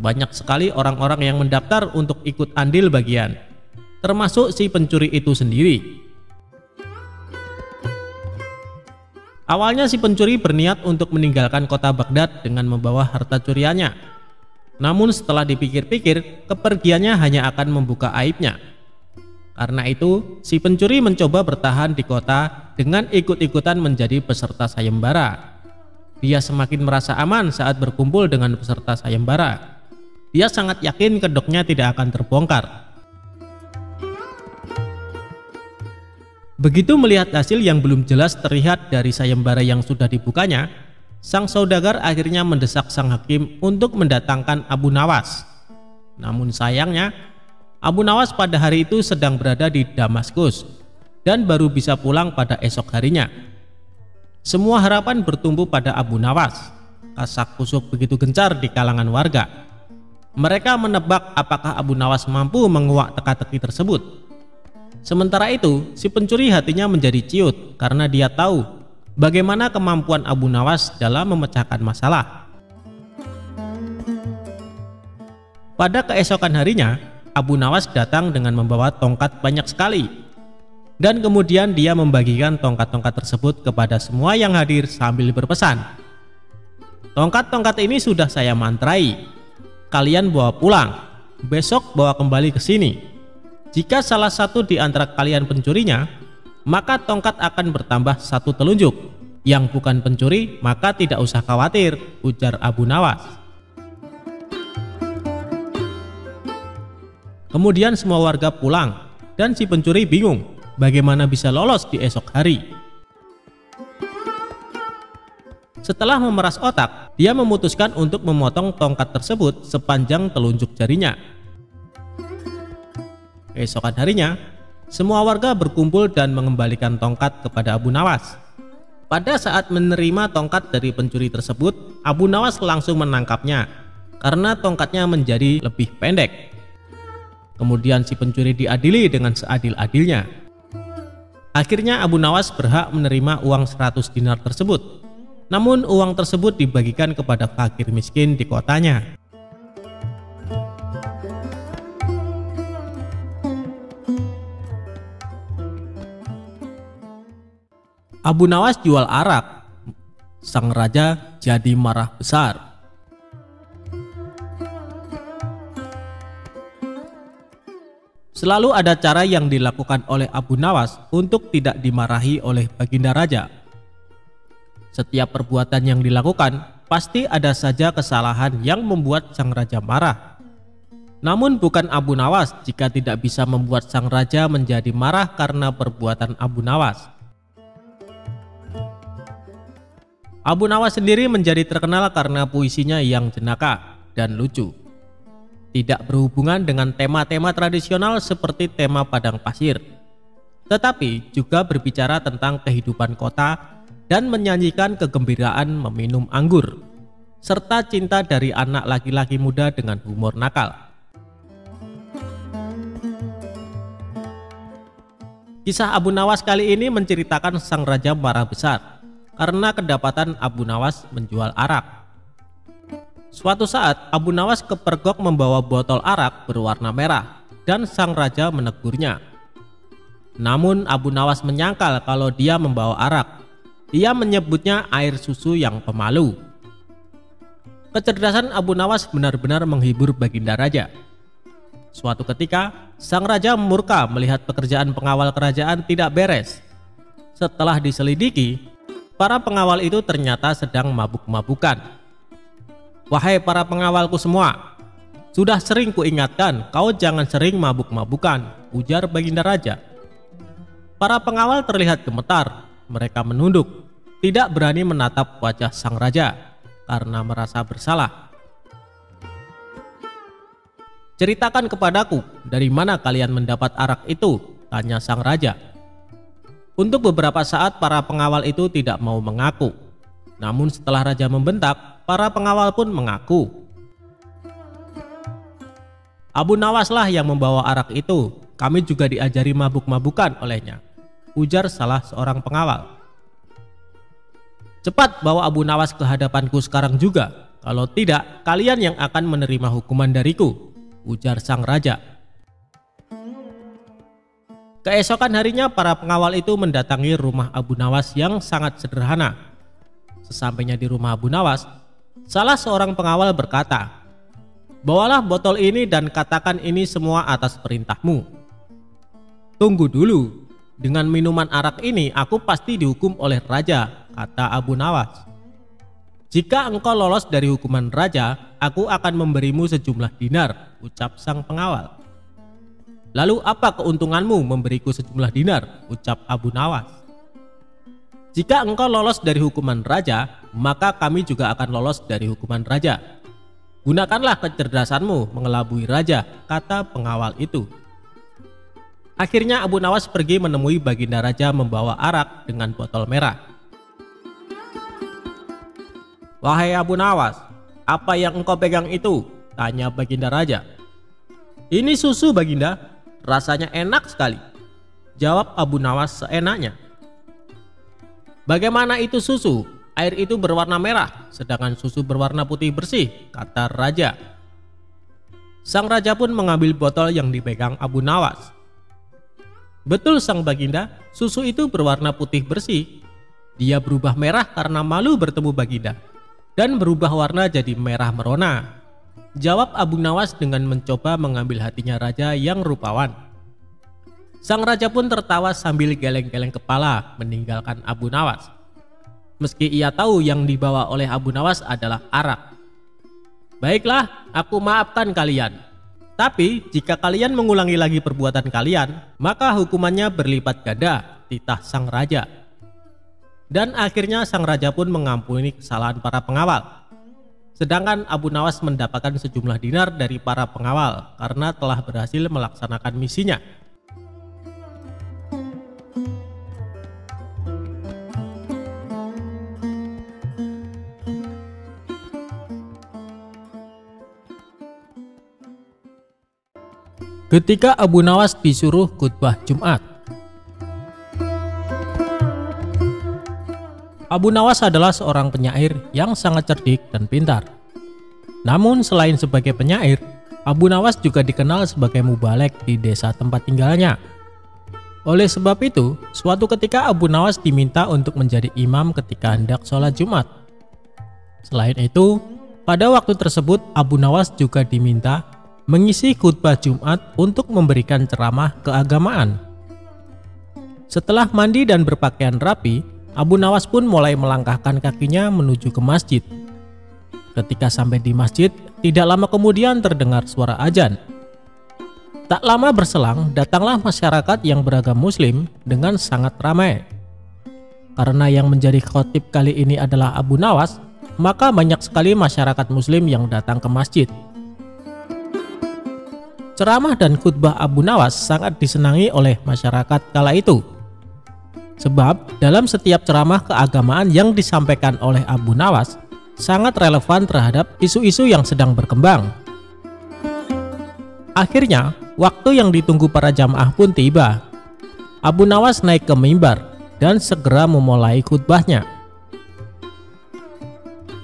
Banyak sekali orang-orang yang mendaftar untuk ikut andil bagian, termasuk si pencuri itu sendiri. Awalnya si pencuri berniat untuk meninggalkan kota Baghdad dengan membawa harta curiannya. Namun setelah dipikir-pikir, kepergiannya hanya akan membuka aibnya. Karena itu, si pencuri mencoba bertahan di kota dengan ikut-ikutan menjadi peserta sayembara. Dia semakin merasa aman saat berkumpul dengan peserta sayembara. Dia sangat yakin kedoknya tidak akan terbongkar. Begitu melihat hasil yang belum jelas terlihat dari sayembara yang sudah dibukanya, sang saudagar akhirnya mendesak sang hakim untuk mendatangkan Abu Nawas. Namun sayangnya, Abu Nawas pada hari itu sedang berada di Damaskus dan baru bisa pulang pada esok harinya. Semua harapan bertumbuh pada Abu Nawas. Kasak-kusuk begitu gencar di kalangan warga. Mereka menebak apakah Abu Nawas mampu menguak teka-teki tersebut. Sementara itu, si pencuri hatinya menjadi ciut karena dia tahu bagaimana kemampuan Abu Nawas dalam memecahkan masalah. Pada keesokan harinya, Abu Nawas datang dengan membawa tongkat banyak sekali, dan kemudian dia membagikan tongkat-tongkat tersebut kepada semua yang hadir sambil berpesan, "Tongkat-tongkat ini sudah saya mantrai, kalian bawa pulang, besok bawa kembali ke sini. Jika salah satu di antara kalian pencurinya, maka tongkat akan bertambah 1 telunjuk. Yang bukan pencuri, maka tidak usah khawatir," ujar Abu Nawas. Kemudian semua warga pulang, dan si pencuri bingung bagaimana bisa lolos di esok hari. Setelah memeras otak, dia memutuskan untuk memotong tongkat tersebut sepanjang telunjuk jarinya. Keesokan harinya, semua warga berkumpul dan mengembalikan tongkat kepada Abu Nawas. Pada saat menerima tongkat dari pencuri tersebut, Abu Nawas langsung menangkapnya karena tongkatnya menjadi lebih pendek. Kemudian si pencuri diadili dengan seadil-adilnya. Akhirnya Abu Nawas berhak menerima uang 100 dinar tersebut. Namun uang tersebut dibagikan kepada fakir miskin di kotanya. Abu Nawas jual arak. Sang raja jadi marah besar. Selalu ada cara yang dilakukan oleh Abu Nawas untuk tidak dimarahi oleh baginda raja. Setiap perbuatan yang dilakukan pasti ada saja kesalahan yang membuat sang raja marah. Namun bukan Abu Nawas jika tidak bisa membuat sang raja menjadi marah karena perbuatan Abu Nawas. Abu Nawas sendiri menjadi terkenal karena puisinya yang jenaka dan lucu. Tidak berhubungan dengan tema-tema tradisional seperti tema padang pasir. tetapi juga berbicara tentang kehidupan kota dan menyanyikan kegembiraan meminum anggur, serta cinta dari anak laki-laki muda dengan humor nakal. Kisah Abu Nawas kali ini menceritakan sang raja marah besar karena kedapatan Abu Nawas menjual arak. Suatu saat Abu Nawas kepergok membawa botol arak berwarna merah dan sang raja menegurnya. Namun Abu Nawas menyangkal kalau dia membawa arak. Dia menyebutnya air susu yang pemalu. Kecerdasan Abu Nawas benar-benar menghibur Baginda Raja. Suatu ketika, sang raja murka melihat pekerjaan pengawal kerajaan tidak beres. Setelah diselidiki, para pengawal itu ternyata sedang mabuk-mabukan. "Wahai para pengawalku semua, sudah sering kuingatkan kau jangan sering mabuk-mabukan," ujar Baginda Raja. Para pengawal terlihat gemetar, mereka menunduk, tidak berani menatap wajah sang raja karena merasa bersalah. "Ceritakan kepadaku, dari mana kalian mendapat arak itu?" tanya sang raja. Untuk beberapa saat para pengawal itu tidak mau mengaku. Namun setelah raja membentak, para pengawal pun mengaku. "Abu Nawaslah yang membawa arak itu, kami juga diajari mabuk-mabukan olehnya," ujar salah seorang pengawal. "Cepat bawa Abu Nawas ke hadapanku sekarang juga, kalau tidak kalian yang akan menerima hukuman dariku," ujar sang raja. Keesokan harinya para pengawal itu mendatangi rumah Abu Nawas yang sangat sederhana. Sesampainya di rumah Abu Nawas, salah seorang pengawal berkata, "Bawalah botol ini dan katakan ini semua atas perintahmu." "Tunggu dulu, dengan minuman arak ini aku pasti dihukum oleh raja," kata Abu Nawas. "Jika engkau lolos dari hukuman raja, aku akan memberimu sejumlah dinar," ucap sang pengawal. "Lalu apa keuntunganmu memberiku sejumlah dinar?" ucap Abu Nawas. "Jika engkau lolos dari hukuman raja, maka kami juga akan lolos dari hukuman raja. Gunakanlah kecerdasanmu mengelabui raja," kata pengawal itu. Akhirnya Abu Nawas pergi menemui Baginda Raja membawa arak dengan botol merah. "Wahai Abu Nawas, apa yang engkau pegang itu?" tanya Baginda Raja. "Ini susu, Baginda, rasanya enak sekali," jawab Abu Nawas seenaknya. "Bagaimana itu susu? Air itu berwarna merah, sedangkan susu berwarna putih bersih," kata raja. Sang raja pun mengambil botol yang dipegang Abu Nawas. "Betul sang Baginda, susu itu berwarna putih bersih. Dia berubah merah karena malu bertemu Baginda, dan berubah warna jadi merah merona," jawab Abu Nawas dengan mencoba mengambil hatinya raja yang rupawan. Sang raja pun tertawa sambil geleng-geleng kepala meninggalkan Abu Nawas. Meski ia tahu yang dibawa oleh Abu Nawas adalah arak. "Baiklah, aku maafkan kalian. Tapi jika kalian mengulangi lagi perbuatan kalian, maka hukumannya berlipat ganda," titah sang raja. Dan akhirnya sang raja pun mengampuni kesalahan para pengawal. Sedangkan Abu Nawas mendapatkan sejumlah dinar dari para pengawal karena telah berhasil melaksanakan misinya. Ketika Abu Nawas disuruh khutbah Jumat. Abu Nawas adalah seorang penyair yang sangat cerdik dan pintar. Namun selain sebagai penyair, Abu Nawas juga dikenal sebagai mubalek di desa tempat tinggalnya. Oleh sebab itu, suatu ketika Abu Nawas diminta untuk menjadi imam ketika hendak sholat Jumat. Selain itu, pada waktu tersebut Abu Nawas juga diminta mengisi khutbah Jumat untuk memberikan ceramah keagamaan. Setelah mandi dan berpakaian rapi, Abu Nawas pun mulai melangkahkan kakinya menuju ke masjid. Ketika sampai di masjid, tidak lama kemudian terdengar suara azan. Tak lama berselang, datanglah masyarakat yang beragam Muslim dengan sangat ramai. Karena yang menjadi khotib kali ini adalah Abu Nawas, maka banyak sekali masyarakat Muslim yang datang ke masjid. Ceramah dan khutbah Abu Nawas sangat disenangi oleh masyarakat kala itu. Sebab dalam setiap ceramah keagamaan yang disampaikan oleh Abu Nawas sangat relevan terhadap isu-isu yang sedang berkembang. Akhirnya, waktu yang ditunggu para jamaah pun tiba. Abu Nawas naik ke mimbar dan segera memulai khutbahnya.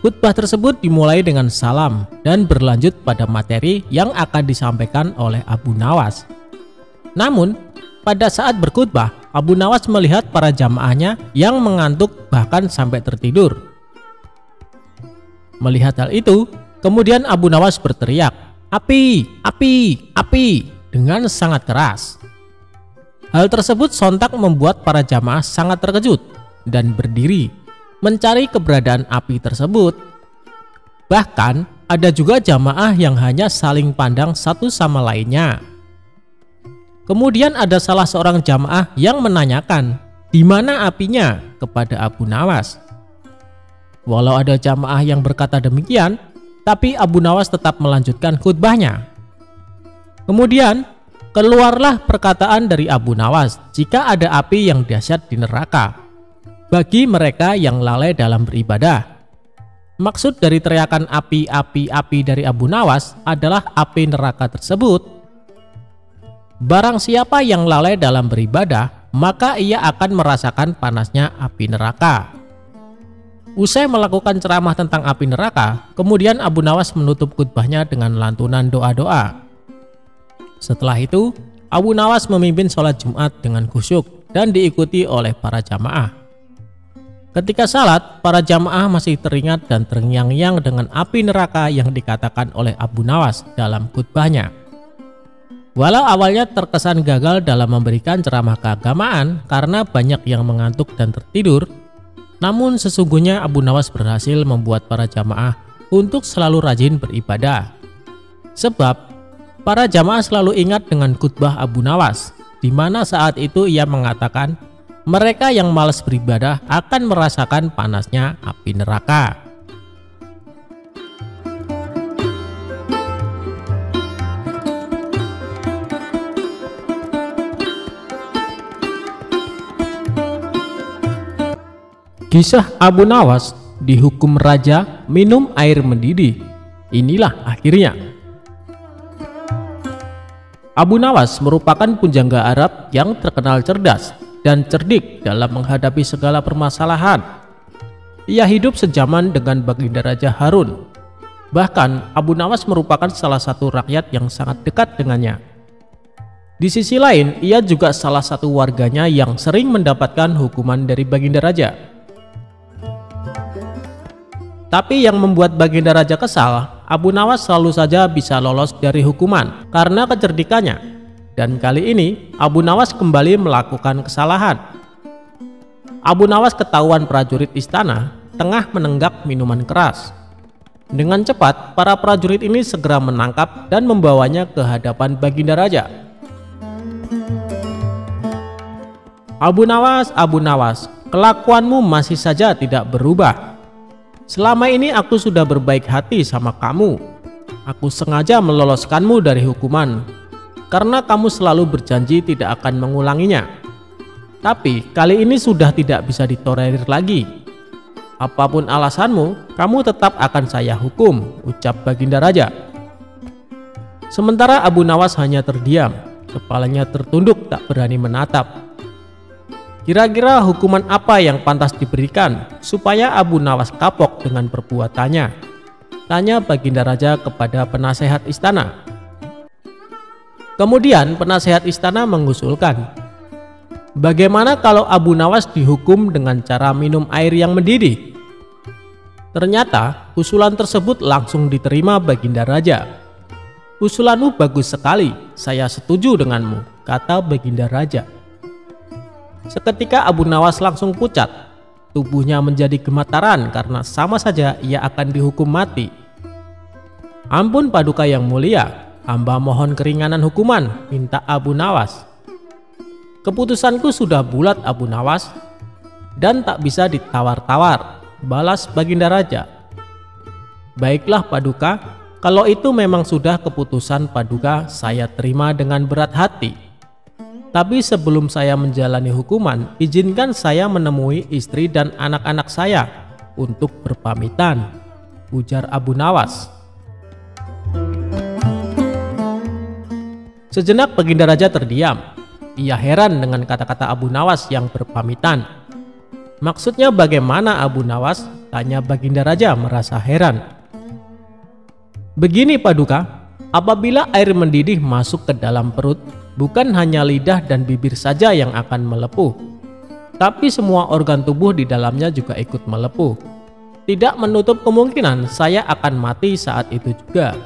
Khutbah tersebut dimulai dengan salam dan berlanjut pada materi yang akan disampaikan oleh Abu Nawas. Namun, pada saat berkhutbah, Abu Nawas melihat para jamaahnya yang mengantuk bahkan sampai tertidur. Melihat hal itu, kemudian Abu Nawas berteriak, "Api, api, api!" dengan sangat keras. Hal tersebut sontak membuat para jamaah sangat terkejut dan berdiri mencari keberadaan api tersebut. Bahkan ada juga jamaah yang hanya saling pandang satu sama lainnya. Kemudian ada salah seorang jamaah yang menanyakan, "Di mana apinya?" kepada Abu Nawas. Walau ada jamaah yang berkata demikian, tapi Abu Nawas tetap melanjutkan khutbahnya. Kemudian keluarlah perkataan dari Abu Nawas jika ada api yang dahsyat di neraka bagi mereka yang lalai dalam beribadah. Maksud dari teriakan api, api, api dari Abu Nawas adalah api neraka tersebut. Barang siapa yang lalai dalam beribadah, maka ia akan merasakan panasnya api neraka. Usai melakukan ceramah tentang api neraka, kemudian Abu Nawas menutup khutbahnya dengan lantunan doa-doa. Setelah itu, Abu Nawas memimpin sholat Jumat dengan khusyuk dan diikuti oleh para jamaah. Ketika salat, para jamaah masih teringat dan terngiang-ngiang dengan api neraka yang dikatakan oleh Abu Nawas dalam khutbahnya. Walau awalnya terkesan gagal dalam memberikan ceramah keagamaan karena banyak yang mengantuk dan tertidur, namun sesungguhnya Abu Nawas berhasil membuat para jamaah untuk selalu rajin beribadah. Sebab para jamaah selalu ingat dengan khutbah Abu Nawas, di mana saat itu ia mengatakan mereka yang malas beribadah akan merasakan panasnya api neraka. Kisah Abu Nawas dihukum raja minum air mendidih. Inilah akhirnya. Abu Nawas merupakan pujangga Arab yang terkenal cerdas dan cerdik dalam menghadapi segala permasalahan. Ia hidup sejaman dengan baginda Raja Harun. Bahkan Abu Nawas merupakan salah satu rakyat yang sangat dekat dengannya. Di sisi lain, ia juga salah satu warganya yang sering mendapatkan hukuman dari baginda raja. Tapi yang membuat baginda raja kesal, Abu Nawas selalu saja bisa lolos dari hukuman karena kecerdikannya. Dan kali ini Abu Nawas kembali melakukan kesalahan. Abu Nawas ketahuan prajurit istana tengah menenggak minuman keras. Dengan cepat, para prajurit ini segera menangkap dan membawanya ke hadapan baginda raja. Abu Nawas, kelakuanmu masih saja tidak berubah. Selama ini aku sudah berbaik hati sama kamu. Aku sengaja meloloskanmu dari hukuman karena kamu selalu berjanji tidak akan mengulanginya. Tapi kali ini sudah tidak bisa ditolerir lagi. Apapun alasanmu, kamu tetap akan saya hukum, ucap baginda raja. Sementara Abu Nawas hanya terdiam, kepalanya tertunduk tak berani menatap. Kira-kira hukuman apa yang pantas diberikan supaya Abu Nawas kapok dengan perbuatannya? Tanya baginda raja kepada penasehat istana. Kemudian penasehat istana mengusulkan, bagaimana kalau Abu Nawas dihukum dengan cara minum air yang mendidih? Ternyata usulan tersebut langsung diterima baginda raja. Usulanmu bagus sekali, saya setuju denganmu, kata baginda raja. Seketika Abu Nawas langsung pucat, tubuhnya menjadi gemetaran karena sama saja ia akan dihukum mati. Ampun Paduka yang mulia, hamba mohon keringanan hukuman, minta Abu Nawas. Keputusanku sudah bulat Abu Nawas, dan tak bisa ditawar-tawar, balas baginda raja. Baiklah Paduka, Kalau itu memang sudah keputusan Paduka, saya terima dengan berat hati. Tapi sebelum saya menjalani hukuman, izinkan saya menemui istri dan anak-anak saya untuk berpamitan, ujar Abu Nawas. Sejenak Baginda Raja terdiam. Ia heran dengan kata-kata Abu Nawas yang berpamitan. Maksudnya bagaimana Abu Nawas? Tanya Baginda Raja merasa heran. Begini Paduka, apabila air mendidih masuk ke dalam perut, bukan hanya lidah dan bibir saja yang akan melepuh, tapi semua organ tubuh di dalamnya juga ikut melepuh. Tidak menutup kemungkinan saya akan mati saat itu juga,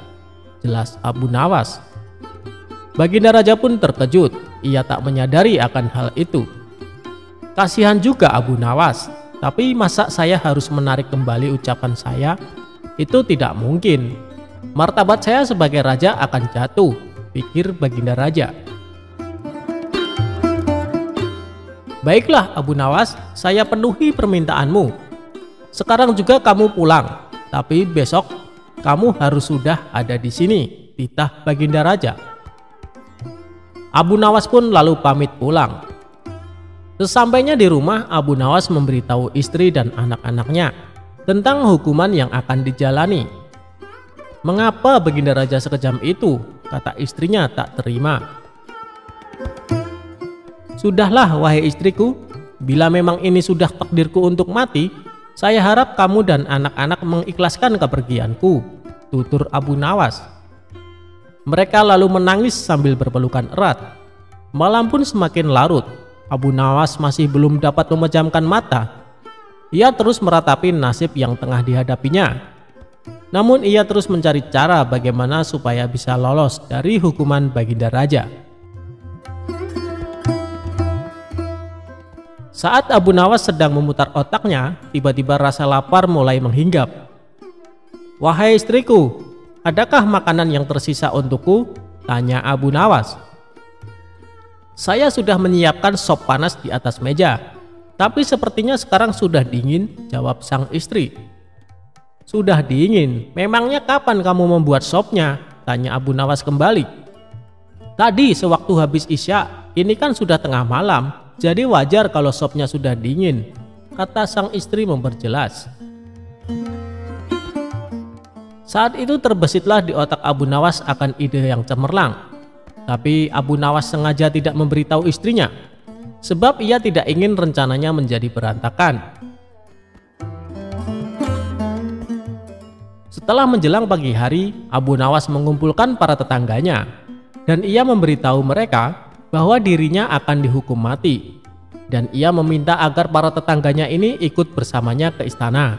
jelas Abu Nawas. Baginda Raja pun terkejut, ia tak menyadari akan hal itu. Kasihan juga Abu Nawas, tapi masa saya harus menarik kembali ucapan saya? Itu tidak mungkin. Martabat saya sebagai raja akan jatuh, pikir Baginda Raja. Baiklah Abu Nawas, saya penuhi permintaanmu. Sekarang juga kamu pulang, tapi besok kamu harus sudah ada di sini, titah Baginda Raja. Abu Nawas pun lalu pamit pulang. Sesampainya di rumah, Abu Nawas memberitahu istri dan anak-anaknya tentang hukuman yang akan dijalani. Mengapa Baginda Raja sekejam itu? Kata istrinya tak terima. Sudahlah wahai istriku, bila memang ini sudah takdirku untuk mati, saya harap kamu dan anak-anak mengikhlaskan kepergianku, tutur Abu Nawas. Mereka lalu menangis sambil berpelukan erat. Malam pun semakin larut. Abu Nawas masih belum dapat memejamkan mata. Ia terus meratapi nasib yang tengah dihadapinya. Namun ia terus mencari cara bagaimana supaya bisa lolos dari hukuman Baginda Raja. Saat Abu Nawas sedang memutar otaknya, tiba-tiba rasa lapar mulai menghinggap. Wahai istriku, adakah makanan yang tersisa untukku? Tanya Abu Nawas. Saya sudah menyiapkan sop panas di atas meja, tapi sepertinya sekarang sudah dingin, jawab sang istri. Sudah dingin, memangnya kapan kamu membuat sopnya? Tanya Abu Nawas kembali. Tadi sewaktu habis isya, ini kan sudah tengah malam, jadi wajar kalau sopnya sudah dingin, kata sang istri memperjelas. Saat itu terbesitlah di otak Abu Nawas akan ide yang cemerlang. Tapi Abu Nawas sengaja tidak memberitahu istrinya, sebab ia tidak ingin rencananya menjadi berantakan. Setelah menjelang pagi hari, Abu Nawas mengumpulkan para tetangganya dan ia memberitahu mereka bahwa dirinya akan dihukum mati, dan ia meminta agar para tetangganya ini ikut bersamanya ke istana.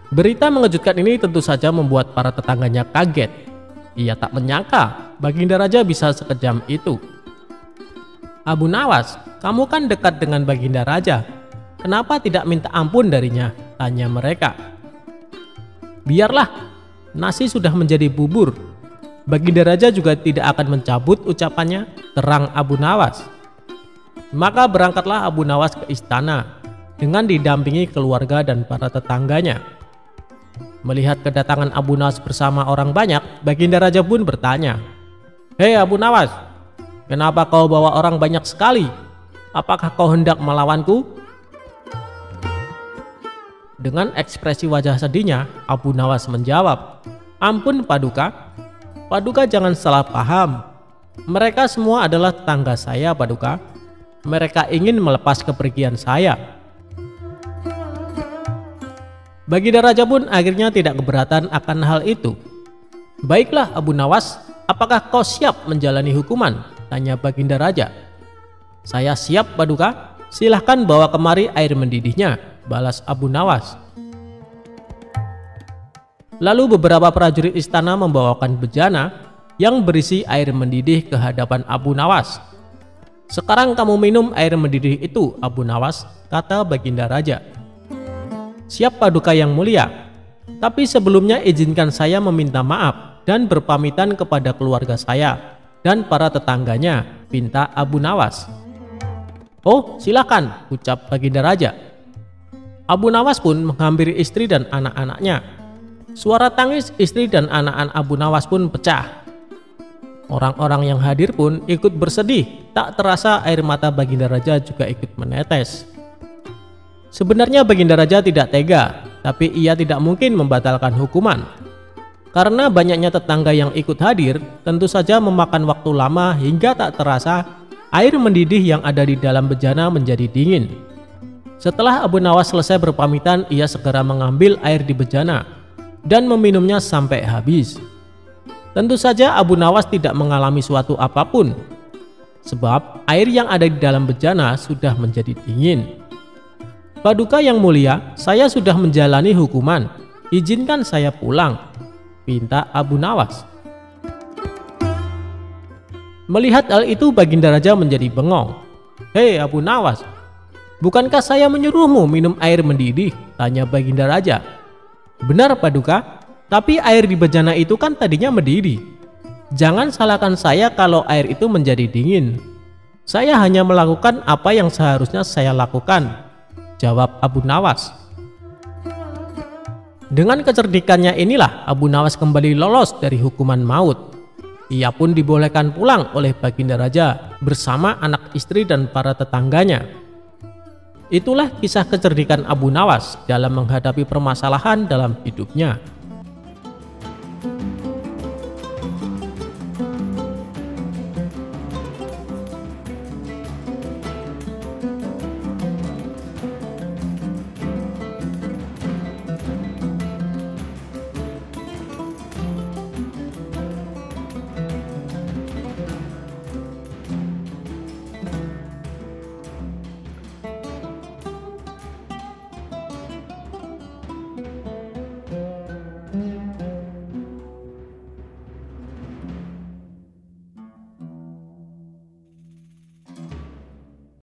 Berita mengejutkan ini tentu saja membuat para tetangganya kaget. Ia tak menyangka Baginda Raja bisa sekejam itu. Abu Nawas, kamu kan dekat dengan Baginda Raja, kenapa tidak minta ampun darinya? Tanya mereka. Biarlah, nasi sudah menjadi bubur. Baginda Raja juga tidak akan mencabut ucapannya, terang Abu Nawas. Maka berangkatlah Abu Nawas ke istana dengan didampingi keluarga dan para tetangganya. Melihat kedatangan Abu Nawas bersama orang banyak, Baginda Raja pun bertanya, "Hei Abu Nawas, kenapa kau bawa orang banyak sekali? Apakah kau hendak melawanku?" Dengan ekspresi wajah sedihnya, Abu Nawas menjawab, "Ampun Paduka, Paduka jangan salah paham. Mereka semua adalah tetangga saya Paduka. Mereka ingin melepas kepergian saya." Baginda Raja pun akhirnya tidak keberatan akan hal itu. "Baiklah Abu Nawas, apakah kau siap menjalani hukuman?" Tanya Baginda Raja. "Saya siap Paduka, silahkan bawa kemari air mendidihnya," balas Abu Nawas. Lalu beberapa prajurit istana membawakan bejana yang berisi air mendidih ke hadapan Abu Nawas. "Sekarang kamu minum air mendidih itu Abu Nawas," kata Baginda Raja. "Siap Paduka yang mulia, tapi sebelumnya izinkan saya meminta maaf dan berpamitan kepada keluarga saya dan para tetangganya," pinta Abu Nawas. "Oh silakan," ucap Baginda Raja. Abu Nawas pun menghampiri istri dan anak-anaknya. Suara tangis istri dan anak-anak Abu Nawas pun pecah. Orang-orang yang hadir pun ikut bersedih, tak terasa air mata Baginda Raja juga ikut menetes. Sebenarnya Baginda Raja tidak tega, tapi ia tidak mungkin membatalkan hukuman. Karena banyaknya tetangga yang ikut hadir, tentu saja memakan waktu lama hingga tak terasa air mendidih yang ada di dalam bejana menjadi dingin. Setelah Abu Nawas selesai berpamitan, ia segera mengambil air di bejana dan meminumnya sampai habis. Tentu saja Abu Nawas tidak mengalami suatu apapun, sebab air yang ada di dalam bejana sudah menjadi dingin. Paduka yang mulia, saya sudah menjalani hukuman, izinkan saya pulang, pinta Abu Nawas. Melihat hal itu Baginda Raja menjadi bengong. "Hei Abu Nawas, bukankah saya menyuruhmu minum air mendidih?" tanya Baginda Raja. "Benar Paduka, tapi air di bejana itu kan tadinya mendidih. Jangan salahkan saya kalau air itu menjadi dingin. Saya hanya melakukan apa yang seharusnya saya lakukan," jawab Abu Nawas. Dengan kecerdikannya inilah Abu Nawas kembali lolos dari hukuman maut. Ia pun dibolehkan pulang oleh Baginda Raja bersama anak istri dan para tetangganya. Itulah kisah kecerdikan Abu Nawas dalam menghadapi permasalahan dalam hidupnya.